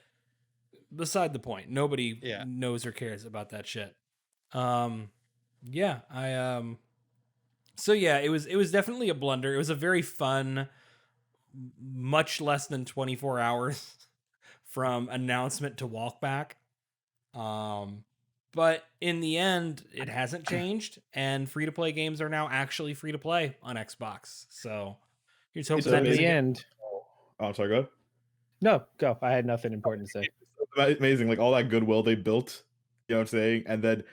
Beside the point. Nobody Yeah. knows or cares about that shit. Yeah, so yeah, it was definitely a blunder. It was a very fun, much less than 24 hours from announcement to walkback. But in the end, it hasn't changed, and free to play games are now actually free to play on Xbox. So here's hoping It's that In doesn't the get- end. Oh, I'm sorry, go ahead. No, go. I had nothing important to say. It's amazing, like all that goodwill they built, you know what I'm saying, and then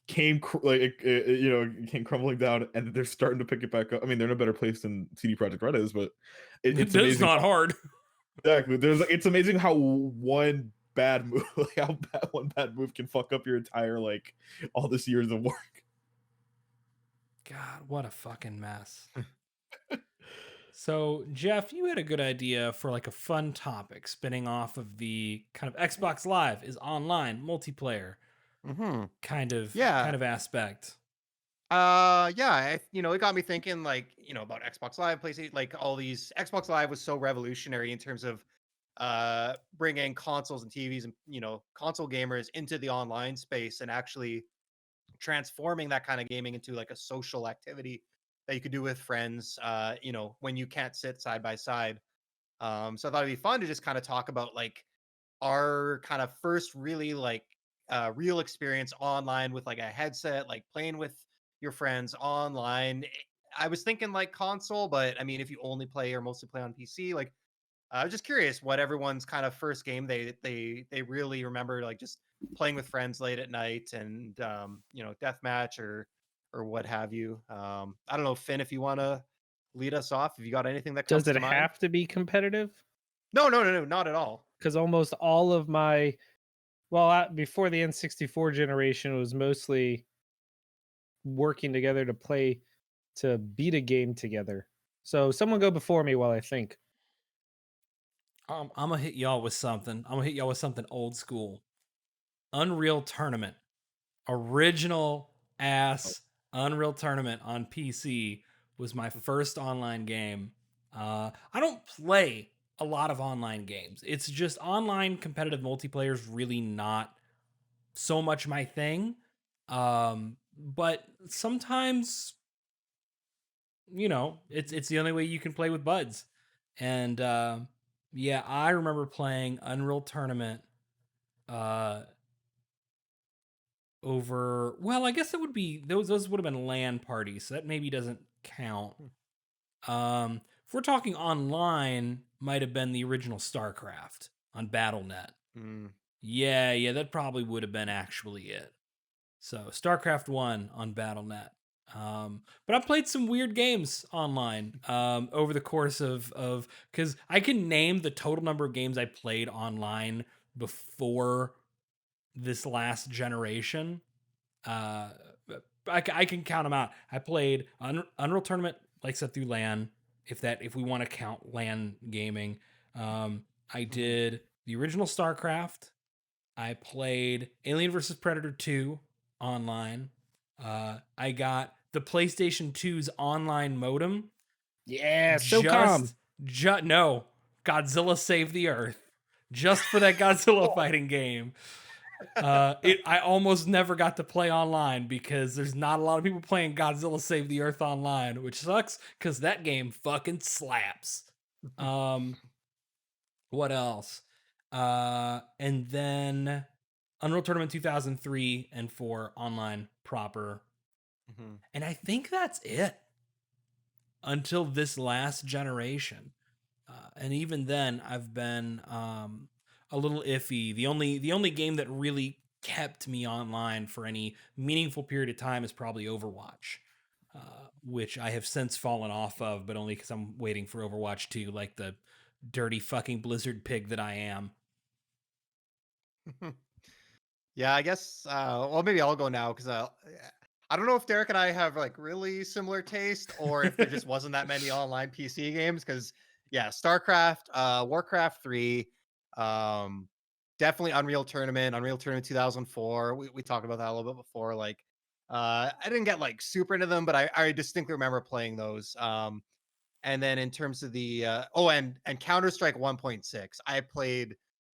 came came crumbling down, and they're starting to pick it back up. I mean, they're in a better place than CD Projekt Red is, but it's It's amazing. not hard. Exactly. It's amazing how one bad move, one bad move can fuck up your entire all this years of work. God, what a fucking mess. So, Jeff, you had a good idea for like a fun topic spinning off of the kind of Xbox Live is online multiplayer Mm-hmm. kind of Yeah. aspect. Yeah, it got me thinking about Xbox Live, PlayStation, like all these. Xbox Live was so revolutionary in terms of bringing consoles and TVs and console gamers into the online space and actually transforming that kind of gaming into like a social activity that you could do with friends when you can't sit side by side. So I thought it'd be fun to just kind of talk about like our kind of first really real experience online with like a headset, like playing with your friends online. I was thinking like console, but I mean, if you only play or mostly play on PC, like I was just curious what everyone's kind of first game they really remember, like just playing with friends late at night and deathmatch or what have you. I don't know, Finn, if you want to lead us off, if you got anything that comes Does it to mind. have to be competitive? No, not at all. Because almost all of my, before the N64 generation, it was mostly working together to beat a game together. So someone go before me while I think. I'm gonna hit y'all with something. I'm gonna hit y'all with something old school. Unreal Tournament, original ass Unreal Tournament on PC was my first online game. I don't play a lot of online games. It's just online competitive multiplayer is really not so much my thing. But sometimes, it's the only way you can play with buds. And yeah, I remember playing Unreal Tournament over, well, I guess it would be those would have been LAN parties, so that maybe doesn't count. If we're talking online, might have been the original StarCraft on BattleNet. Yeah, that probably would have been actually it. So StarCraft 1 on BattleNet. But I played some weird games online over the course of because I can name the total number of games I played online before this last generation. I can count them out. I played Unreal Tournament, like I said, through LAN, if we want to count LAN gaming. I did the original StarCraft. I played Alien vs. Predator 2 online. I got the PlayStation 2's online modem. Yeah, SOCOM. No, Godzilla Save the Earth. Just for that Godzilla fighting game. I almost never got to play online because there's not a lot of people playing Godzilla Save the Earth online, which sucks because that game fucking slaps. What else? And then Unreal Tournament 2003 and 4 online proper. Mhm. And I think that's it until this last generation. And even then, I've been a little iffy. The only game that really kept me online for any meaningful period of time is probably Overwatch, which I have since fallen off of, but only because I'm waiting for Overwatch 2, like the dirty fucking Blizzard pig that I am. Yeah, I guess. Well, maybe I'll go now because I don't know if Derek and I have like really similar taste, or if there just wasn't that many online PC games. Because yeah, StarCraft, Warcraft 3, um, definitely Unreal Tournament 2004. We talked about that a little bit before. Like, I didn't get like super into them, but I distinctly remember playing those. And then in terms of the and Counter-Strike 1.6, I played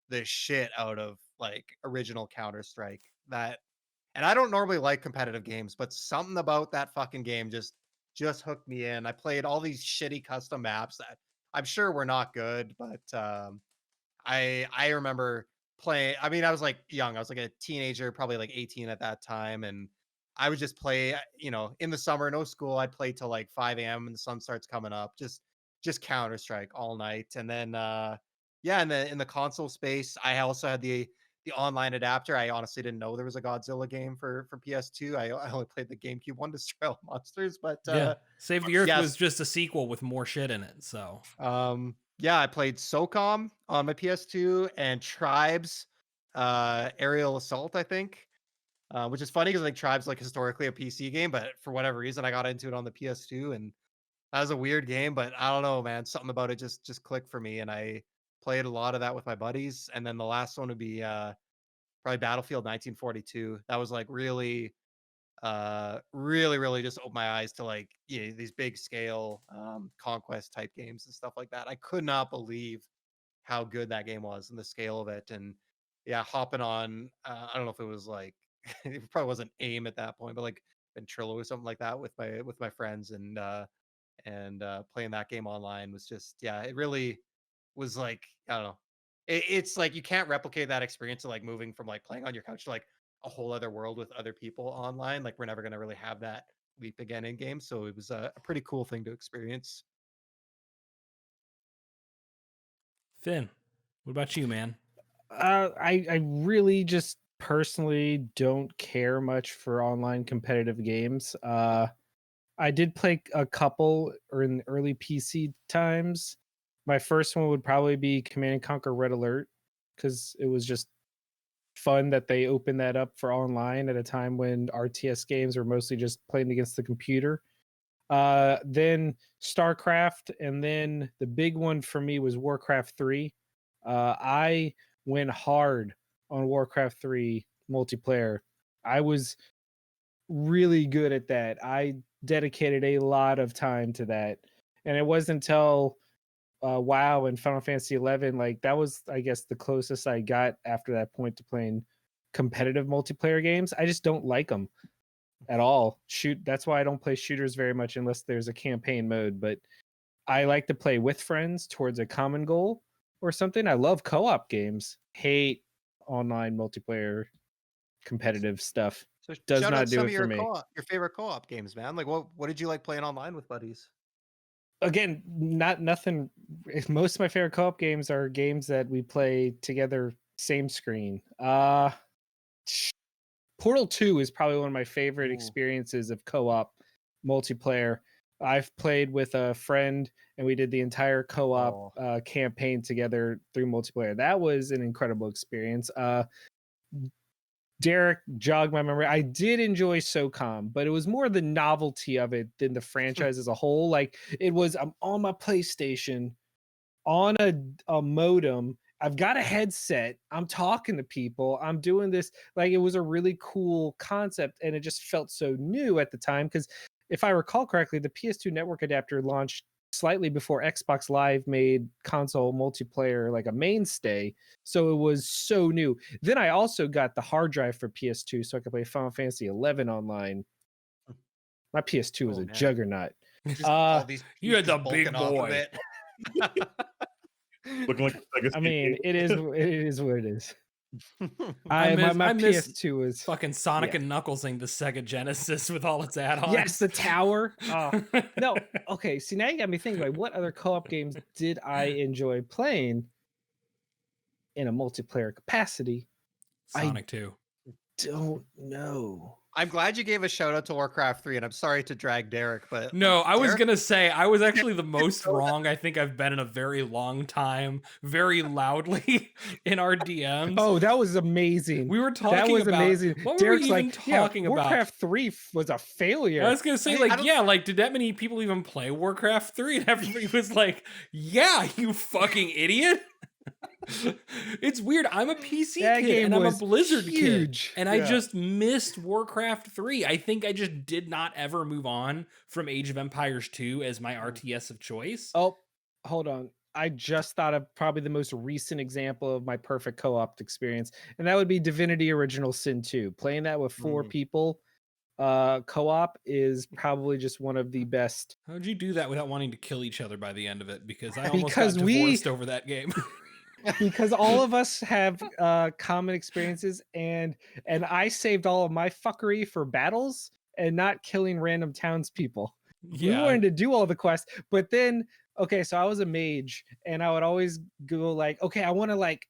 the shit out of like original Counter-Strike. That and I don't normally like competitive games, but something about that fucking game just hooked me in. I played all these shitty custom maps that I'm sure were not good, but I remember playing. I mean, I was like young. I was like a teenager, probably like 18 at that time, and I would just play. In the summer, no school. I'd play till like 5 a.m. and the sun starts coming up. Just Counter Strike all night, and then yeah, in the console space, I also had the online adapter. I honestly didn't know there was a Godzilla game for PS2. I only played the GameCube one, Destroy All Monsters, but Yeah, Save the Earth yes. was just a sequel with more shit in it. So Yeah, I played SOCOM on my PS2 and Tribes, Aerial Assault, I think, which is funny because like Tribes like historically a PC game, but for whatever reason I got into it on the PS2, and that was a weird game, but I don't know, man, something about it just clicked for me, and I played a lot of that with my buddies. And then the last one would be probably Battlefield 1942. That was like really really just opened my eyes to like these big scale conquest type games and stuff like that. I could not believe how good that game was and the scale of it. And yeah, hopping on I don't know if it was like it probably wasn't AIM at that point, but like Ventrilo or something like that with my friends, and playing that game online was just, yeah, it really was like, I don't know. It's like you can't replicate that experience of like moving from like playing on your couch to like a whole other world with other people online. Like we're never gonna really have that leap again in game. So it was a pretty cool thing to experience. Finn, what about you, man? I really just personally don't care much for online competitive games. I did play a couple or in early PC times. My first one would probably be Command and Conquer Red Alert, because it was just fun that they opened that up for online at a time when RTS games were mostly just playing against the computer. Then StarCraft, and then the big one for me was Warcraft 3. I went hard on Warcraft 3 multiplayer. I was really good at that. I dedicated a lot of time to that. And it wasn't until WoW and Final Fantasy 11, like that was, I guess, the closest I got after that point to playing competitive multiplayer games. I just don't like them at all. That's why I don't play shooters very much unless there's a campaign mode. But I like to play with friends towards a common goal or something. I love co-op games. Hate online multiplayer competitive stuff. So Does shout not out do some it of for your me. your favorite co-op games, man. Like what did you like playing online with buddies? Again, nothing. Most of my favorite co-op games are games that we play together, same screen. Portal 2 is probably one of my favorite Ooh. experiences of co-op multiplayer. I've played with a friend and we did the entire co-op campaign together through multiplayer. That was an incredible experience. Derek jogged my memory. I did enjoy SOCOM, but it was more the novelty of it than the franchise as a whole. Like it was, I'm on my PlayStation on a modem. I've got a headset. I'm talking to people. I'm doing this. Like it was a really cool concept, and it just felt so new at the time. Because if I recall correctly, the PS2 network adapter launched slightly before Xbox Live made console multiplayer like a mainstay. So it was so new. Then I also got the hard drive for PS2 so I could play Final Fantasy 11 online. My PS2 was a juggernaut. Just all these you had the pieces big bulking off of boy. it. looking like a Sega I mean, CD. it is what it is. I miss- my I miss PS2 is Fucking Sonic Yeah. and Knucklesing the Sega Genesis with all its add-ons. yes, the tower. No, okay. See, now you got me thinking. Like, what other co-op games did I enjoy playing in a multiplayer capacity? Sonic 2. Don't know. I'm glad you gave a shout out to Warcraft 3, and I'm sorry to drag Derek, but No, I was Derek- gonna say I was actually the most wrong I think I've been in a very long time, very loudly in our DMs. Oh, that was amazing. We were talking That was about amazing. what were Derek's we even like, talking yeah, about? Warcraft 3 was a failure. I was gonna say, I like, don't- yeah, like, did that many people even play Warcraft 3? And everybody was like, yeah, you fucking idiot. It's weird. I'm a PC That kid game and I'm a was Blizzard kid. huge. And I Yeah. just missed Warcraft 3. I think I just did not ever move on from Age of Empires 2 as my RTS of choice. Oh, hold on. I just thought of probably the most recent example of my perfect co-op experience, and that would be Divinity Original Sin 2. Playing that with 4 people co-op is probably just one of the best. How'd you do that without wanting to kill each other by the end of it? Because I almost Because got we- divorced over that game. Because all of us have common experiences, and I saved all of my fuckery for battles and not killing random townspeople. We wanted to do all the quests, but then okay, so I was a mage, and I would always go like, okay, I want to like,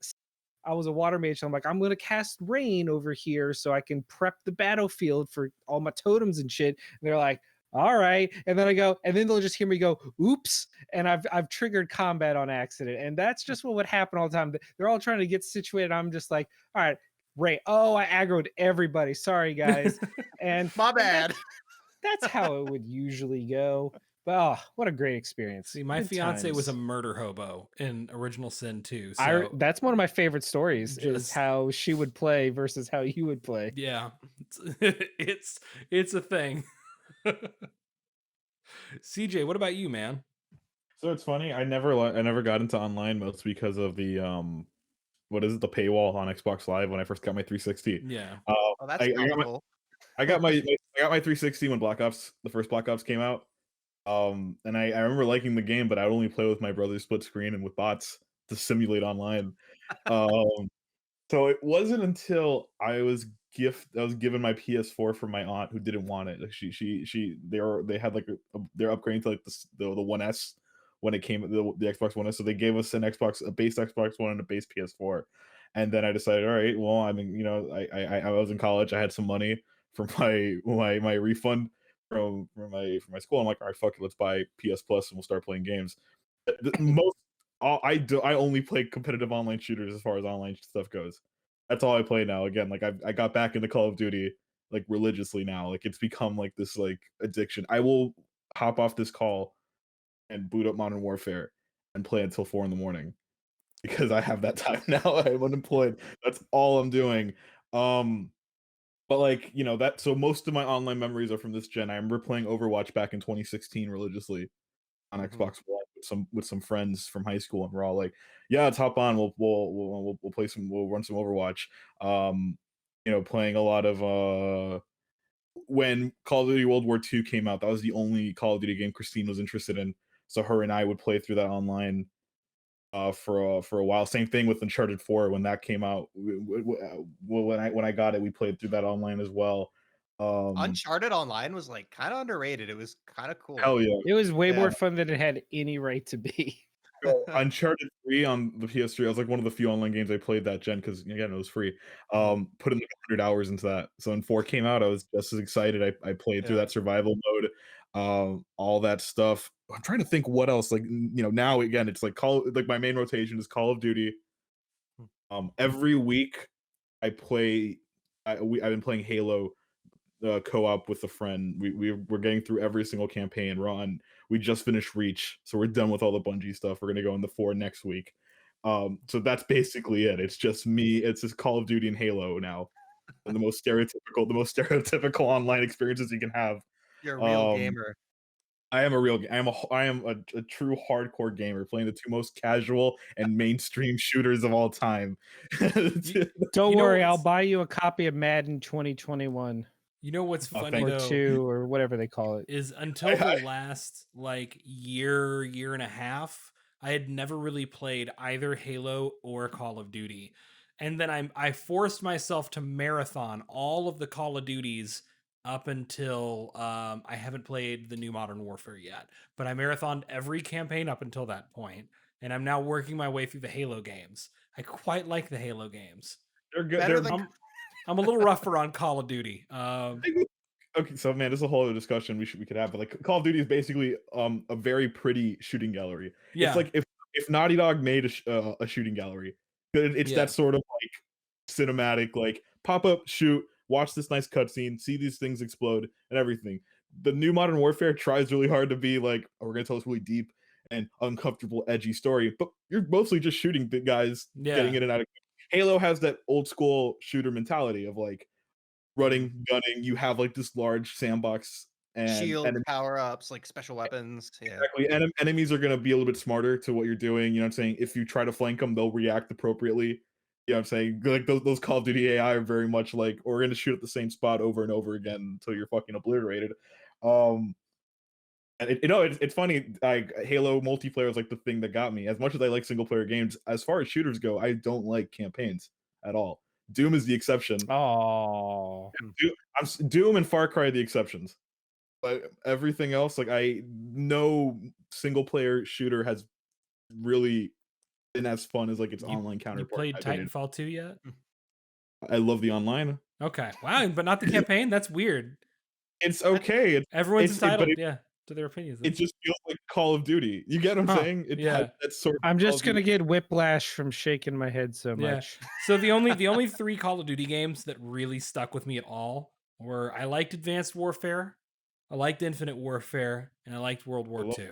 I was a water mage, so I'm like, I'm gonna cast rain over here so I can prep the battlefield for all my totems and shit. And they're like, all right, and then I go, and then they'll just hear me go, oops, and I've triggered combat on accident, and that's just what would happen all the time. They're all trying to get situated. I'm just like, all right, Ray. Oh, I aggroed everybody. Sorry, guys. And My bad. that's how it would usually go. But oh, what a great experience. See, my Good fiance was a times. murder hobo in Original Sin 2. So That's one of my favorite stories is Just- how she would play versus how you would play. yeah, it's a thing. CJ, what about you, man? So it's funny. I never got into online, mostly because of the what is it, the paywall on Xbox Live when I first got my 360. Yeah. Oh, that's I got my cool. I got my 360 when the first Black Ops came out. And I remember liking the game, but I would only play with my brother's split screen and with bots to simulate online. So it wasn't until I was given my PS4 from my aunt who didn't want it. Like they had like they're upgrading to like the One S when it came the Xbox One S. So they gave us a base Xbox One and a base PS4. And then I decided, all right, well, I mean, I was in college, I had some money for my refund from my school. I'm like, all right, fuck it, let's buy PS Plus and we'll start playing games. I only play competitive online shooters as far as online stuff goes. That's all I play now. Again, like I got back into Call of Duty like religiously now. Like it's become like this like addiction. I will hop off this call and boot up Modern Warfare and play until 4 a.m. because I have that time now. I'm unemployed. That's all I'm doing. But like, so most of my online memories are from this gen. I remember playing Overwatch back in 2016 religiously on Xbox One with some friends from high school, and we're all like, yeah, let's hop on. We'll play we'll run some Overwatch. Playing a lot of when Call of Duty World War II came out, that was the only Call of Duty game Christine was interested in. So her and I would play through that online for a while. Same thing with Uncharted 4 when that came out. When I got it, we played through that online as well. Uncharted Online was like kind of underrated. It was kind of cool. Hell yeah. It was way Yeah. more fun than it had any right to be. Uncharted 3 on the PS3, I was like one of the few online games I played that gen because again it was free. Put in like 100 hours into that. So when 4 came out, I was just as excited. I played through that survival mode, all that stuff. I'm trying to think what else. Like now again, it's like my main rotation is Call of Duty. Every week I play. I've been playing Halo co-op with a friend. We're getting through every single campaign. We just finished Reach, so we're done with all the Bungie stuff. We're gonna go into 4 next week. So that's basically it. It's just me. It's just Call of Duty and Halo now, and the most stereotypical online experiences you can have. You're a real gamer. I am a true hardcore gamer, playing the 2 most casual and mainstream shooters of all time. Don't worry, I'll buy you a copy of Madden 2021. You know what's funny or though, 2 or whatever they call it. is until the last like year and a half, I had never really played either Halo or Call of Duty. And then I forced myself to marathon all of the Call of Duties up until I haven't played the new Modern Warfare yet, but I marathoned every campaign up until that point, and I'm now working my way through the Halo games. I quite like the Halo games. They're good. Better They're, than I'm a little rougher on Call of Duty. okay, so man, this is a whole other discussion we could have. But like, Call of Duty is basically a very pretty shooting gallery. Yeah. It's like if Naughty Dog made a shooting gallery, it's Yeah. that sort of like cinematic, like pop up, shoot, watch this nice cutscene, see these things explode and everything. The new Modern Warfare tries really hard to be like, oh, we're gonna tell this really deep and uncomfortable, edgy story, but you're mostly just shooting the guys getting Yeah. in and out of. Halo has that old school shooter mentality of like running, gunning. You have like this large sandbox and shield power-ups, like special weapons. Yeah. exactly. Enemies are going to be a little bit smarter to what you're doing. You know what I'm saying? If you try to flank them, they'll react appropriately. You know what I'm saying? Like those Call of Duty AI are very much like, we're going to shoot at the same spot over and over again until you're fucking obliterated. And it's funny. Like Halo multiplayer is like the thing that got me. As much as I like single player games, as far as shooters go, I don't like campaigns at all. Doom is the exception. Oh, Doom and Far Cry are the exceptions. But everything else, like no single player shooter has really been as fun as like its online You counterpart. played Titanfall 2 yet? I love the online. Okay. Wow, but not the campaign? That's weird. It's okay. Everyone's entitled, but yeah, to their opinions. it just feels like Call of Duty. You get what I'm saying? Yeah. That's sort of I'm Call just of gonna Duty. get whiplash from shaking my head so Yeah. much. So the only 3 Call of Duty games that really stuck with me at all were I liked Advanced Warfare, I liked Infinite Warfare, and I liked World War II.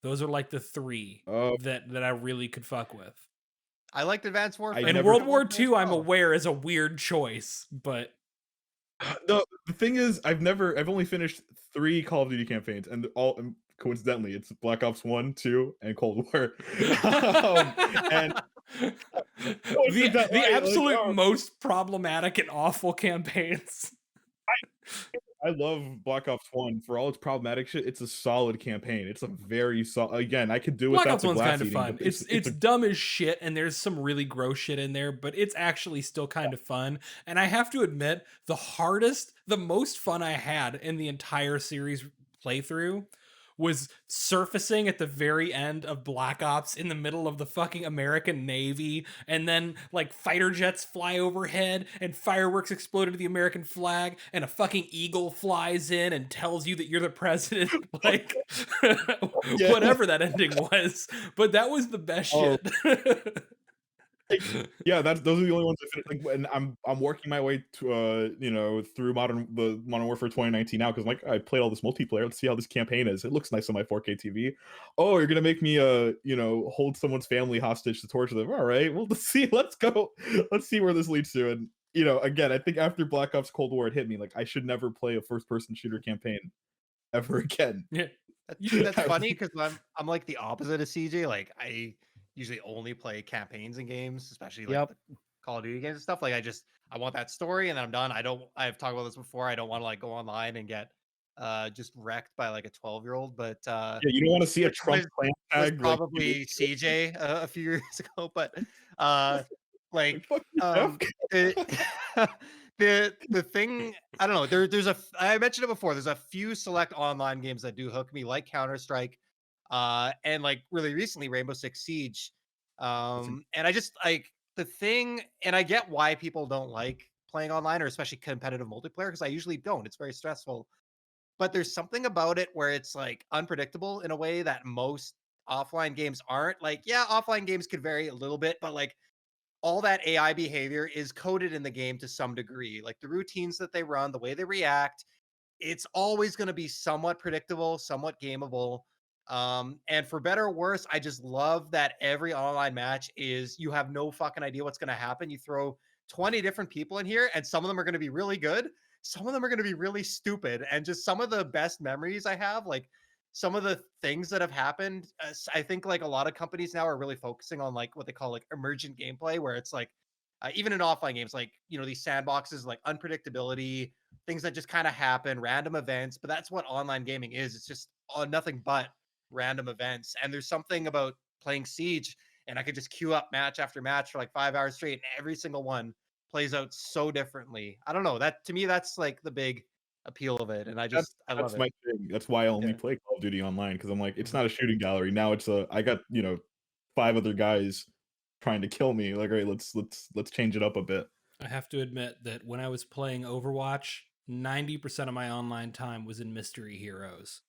Those are like the 3 that I really could fuck with. I liked Advanced Warfare. And World War II, I'm aware, is a weird choice, but the thing is, I've only finished 3 Call of Duty campaigns, and all coincidentally, it's Black Ops 1, 2, and Cold War. And the absolute most problematic and awful campaigns. I love Black Ops 1 for all its problematic shit. It's a solid campaign. It's a very solid. Again, I could do Black without Ops the 1's glass kind of eating, fun. but It's dumb as shit, and there's some really gross shit in there, but it's actually still kind of fun. And I have to admit, the most fun I had in the entire series playthrough was surfacing at the very end of Black Ops in the middle of the fucking American Navy, and then like fighter jets fly overhead and fireworks explode into the American flag, and a fucking eagle flies in and tells you that you're the president. Like whatever that ending was, but that was the best shit. Yeah, those are the only ones I finished. Like, and I'm working my way to through Modern Warfare 2019 now, because like I played all this multiplayer. Let's see how this campaign is. It looks nice on my 4K TV. Oh, you're gonna make me hold someone's family hostage to torture them. All right, well, let's go. Let's see where this leads to. And again, I think after Black Ops Cold War, it hit me like I should never play a first person shooter campaign ever again. Yeah. That's funny because I'm like the opposite of CJ. Like I usually only play campaigns in games, especially like the Call of Duty games and stuff. Like I want that story and then I'm done. I've talked about this before. I don't want to like go online and get just wrecked by like a 12-year-old. But yeah, you don't want to see a Trump clan tag. Probably CJ a few years ago, but the thing, I don't know. I mentioned it before. There's a few select online games that do hook me, like Counter-Strike, and like really recently Rainbow Six Siege. And I just like the thing, and I get why people don't like playing online or especially competitive multiplayer, because I usually don't. It's very stressful. But there's something about it where it's like unpredictable in a way that most offline games aren't. Like, yeah, offline games could vary a little bit, but like all that AI behavior is coded in the game to some degree. Like the routines that they run, the way they react, it's always going to be somewhat predictable, somewhat gameable. And for better or worse, I just love that every online match is you have no fucking idea what's going to happen. You throw 20 different people in here, and some of them are going to be really good. Some of them are going to be really stupid. And just some of the best memories I have, like some of the things that have happened, I think like a lot of companies now are really focusing on like what they call like emergent gameplay, where it's like even in offline games, like these sandboxes, like unpredictability, things that just kind of happen, random events. But that's what online gaming is. It's just nothing but random events. And there's something about playing Siege, and I could just queue up match after match for like 5 hours straight, and every single one plays out so differently. I don't know. That to me, that's like the big appeal of it, and I love That's it. my thing. That's why I only Yeah. play Call of Duty online, because I'm like, it's not a shooting gallery. Now it's I got, 5 other guys trying to kill me. Like, all right, let's change it up a bit. I have to admit that when I was playing Overwatch, 90% of my online time was in Mystery Heroes,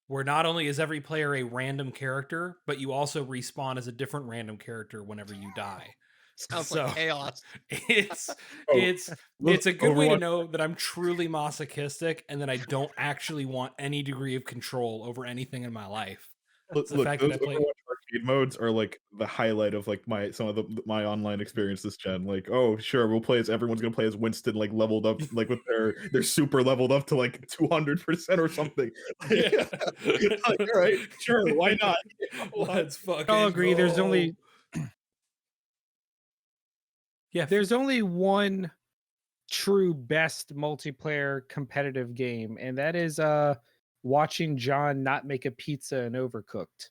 where not only is every player a random character, but you also respawn as a different random character whenever you die. Sounds So, like chaos. It's Oh, it's a good way to Overwatch- know that I'm truly masochistic and that I don't actually want any degree of control over anything in my life. Look, It's the fact that those I play. Overwatch arcade modes are like the highlight of like some of my online experience this gen. Like, oh sure, we'll play as everyone's gonna play as Winston, like leveled up, like with their super leveled up to like 200% or something. Yeah. Like, all right, sure, why not? Let's fucking. I'll agree. There's go. only Yeah, there's only one true best multiplayer competitive game, and that is watching John not make a pizza and Overcooked.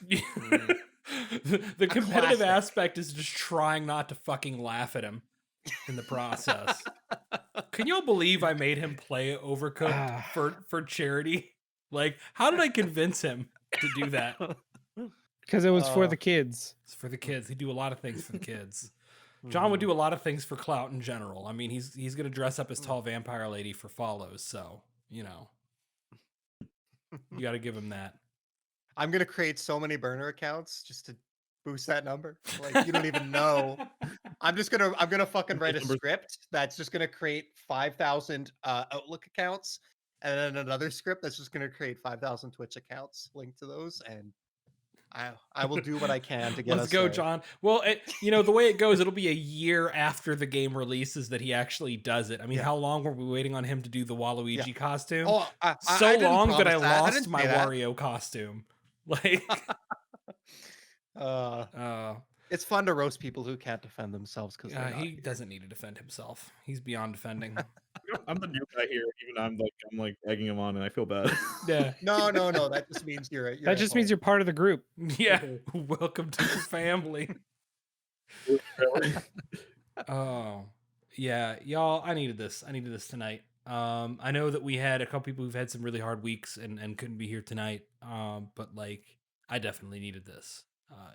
the competitive classic. aspect is just trying not to fucking laugh at him in the process. Can you all believe I made him play Overcooked for charity? Like, how did I convince him to do that? Because it was for the kids. It's for the kids. They do a lot of things for the kids. John would do a lot of things for clout in general. I mean, he's gonna dress up as tall vampire lady for follows, so you got to give him that. I'm gonna create so many burner accounts just to boost that number. Like you don't even know. I'm gonna fucking write a script that's just gonna create 5,000 Outlook accounts, and then another script that's just gonna create 5,000 Twitch accounts linked to those, and I will do what I can to get Let's us go, there. John. Well, the way it goes, it'll be a year after the game releases that he actually does it. I mean, how long were we waiting on him to do the Waluigi costume? Oh, So I didn't long that I promise that. I lost didn't my say that. Wario costume. Like, it's fun to roast people who can't defend themselves because he doesn't need to defend himself. He's beyond defending. I'm the new guy here. Even I'm like egging him on, and I feel bad. Yeah. No. That just means you're That just means you're part of the group. Yeah. Welcome to the family. Oh, yeah, y'all. I needed this. I needed this tonight. I know that we had a couple people who've had some really hard weeks and couldn't be here tonight. But like, I definitely needed this.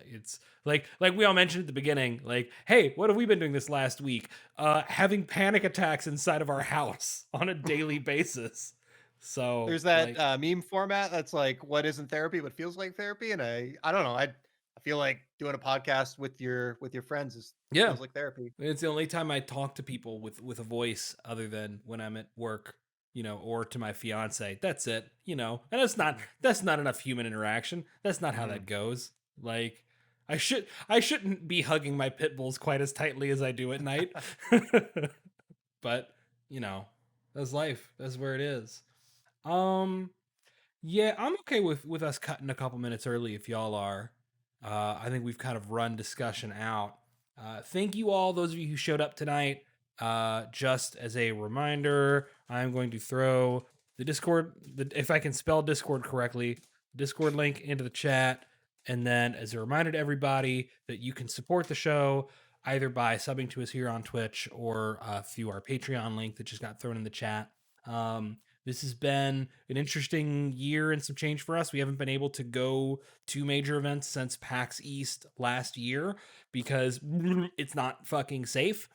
It's like we all mentioned at the beginning, like, hey, what have we been doing this last week? Having panic attacks inside of our house on a daily basis. So there's that meme format that's like, what isn't therapy but feels like therapy, and I don't know. I feel like doing a podcast with your friends feels like therapy. It's the only time I talk to people with a voice other than when I'm at work, or to my fiance. That's it, and that's not enough human interaction. That's not how that goes. Like, I shouldn't be hugging my pit bulls quite as tightly as I do at night. But, that's life. That's where it is. Yeah, I'm okay with us cutting a couple minutes early if y'all are. I think we've kind of run discussion out. Thank you all, those of you who showed up tonight. Just as a reminder, I'm going to throw the Discord, if I can spell Discord correctly, Discord link into the chat. And then as a reminder to everybody that you can support the show either by subbing to us here on Twitch or through our Patreon link that just got thrown in the chat. This has been an interesting year and some change for us. We haven't been able to go to major events since PAX East last year because it's not fucking safe.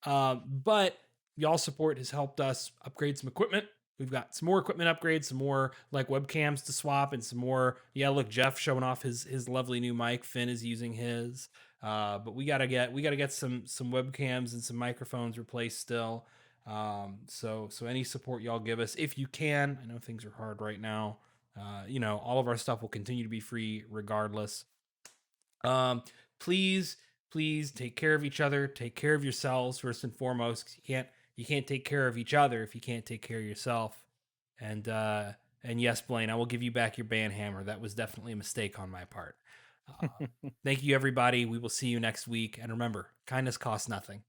But y'all support has helped us upgrade some equipment. We've got some more equipment upgrades, some more like webcams to swap, and some more. Yeah, look, Jeff showing off his lovely new mic. Finn is using his. But we gotta get some webcams and some microphones replaced still. So any support y'all give us, if you can. I know things are hard right now. All of our stuff will continue to be free regardless. Please take care of each other. Take care of yourselves first and foremost. 'Cause you can't take care of each other if you can't take care of yourself. And yes, Blaine, I will give you back your band hammer. That was definitely a mistake on my part. Thank you, everybody. We will see you next week. And remember, kindness costs nothing.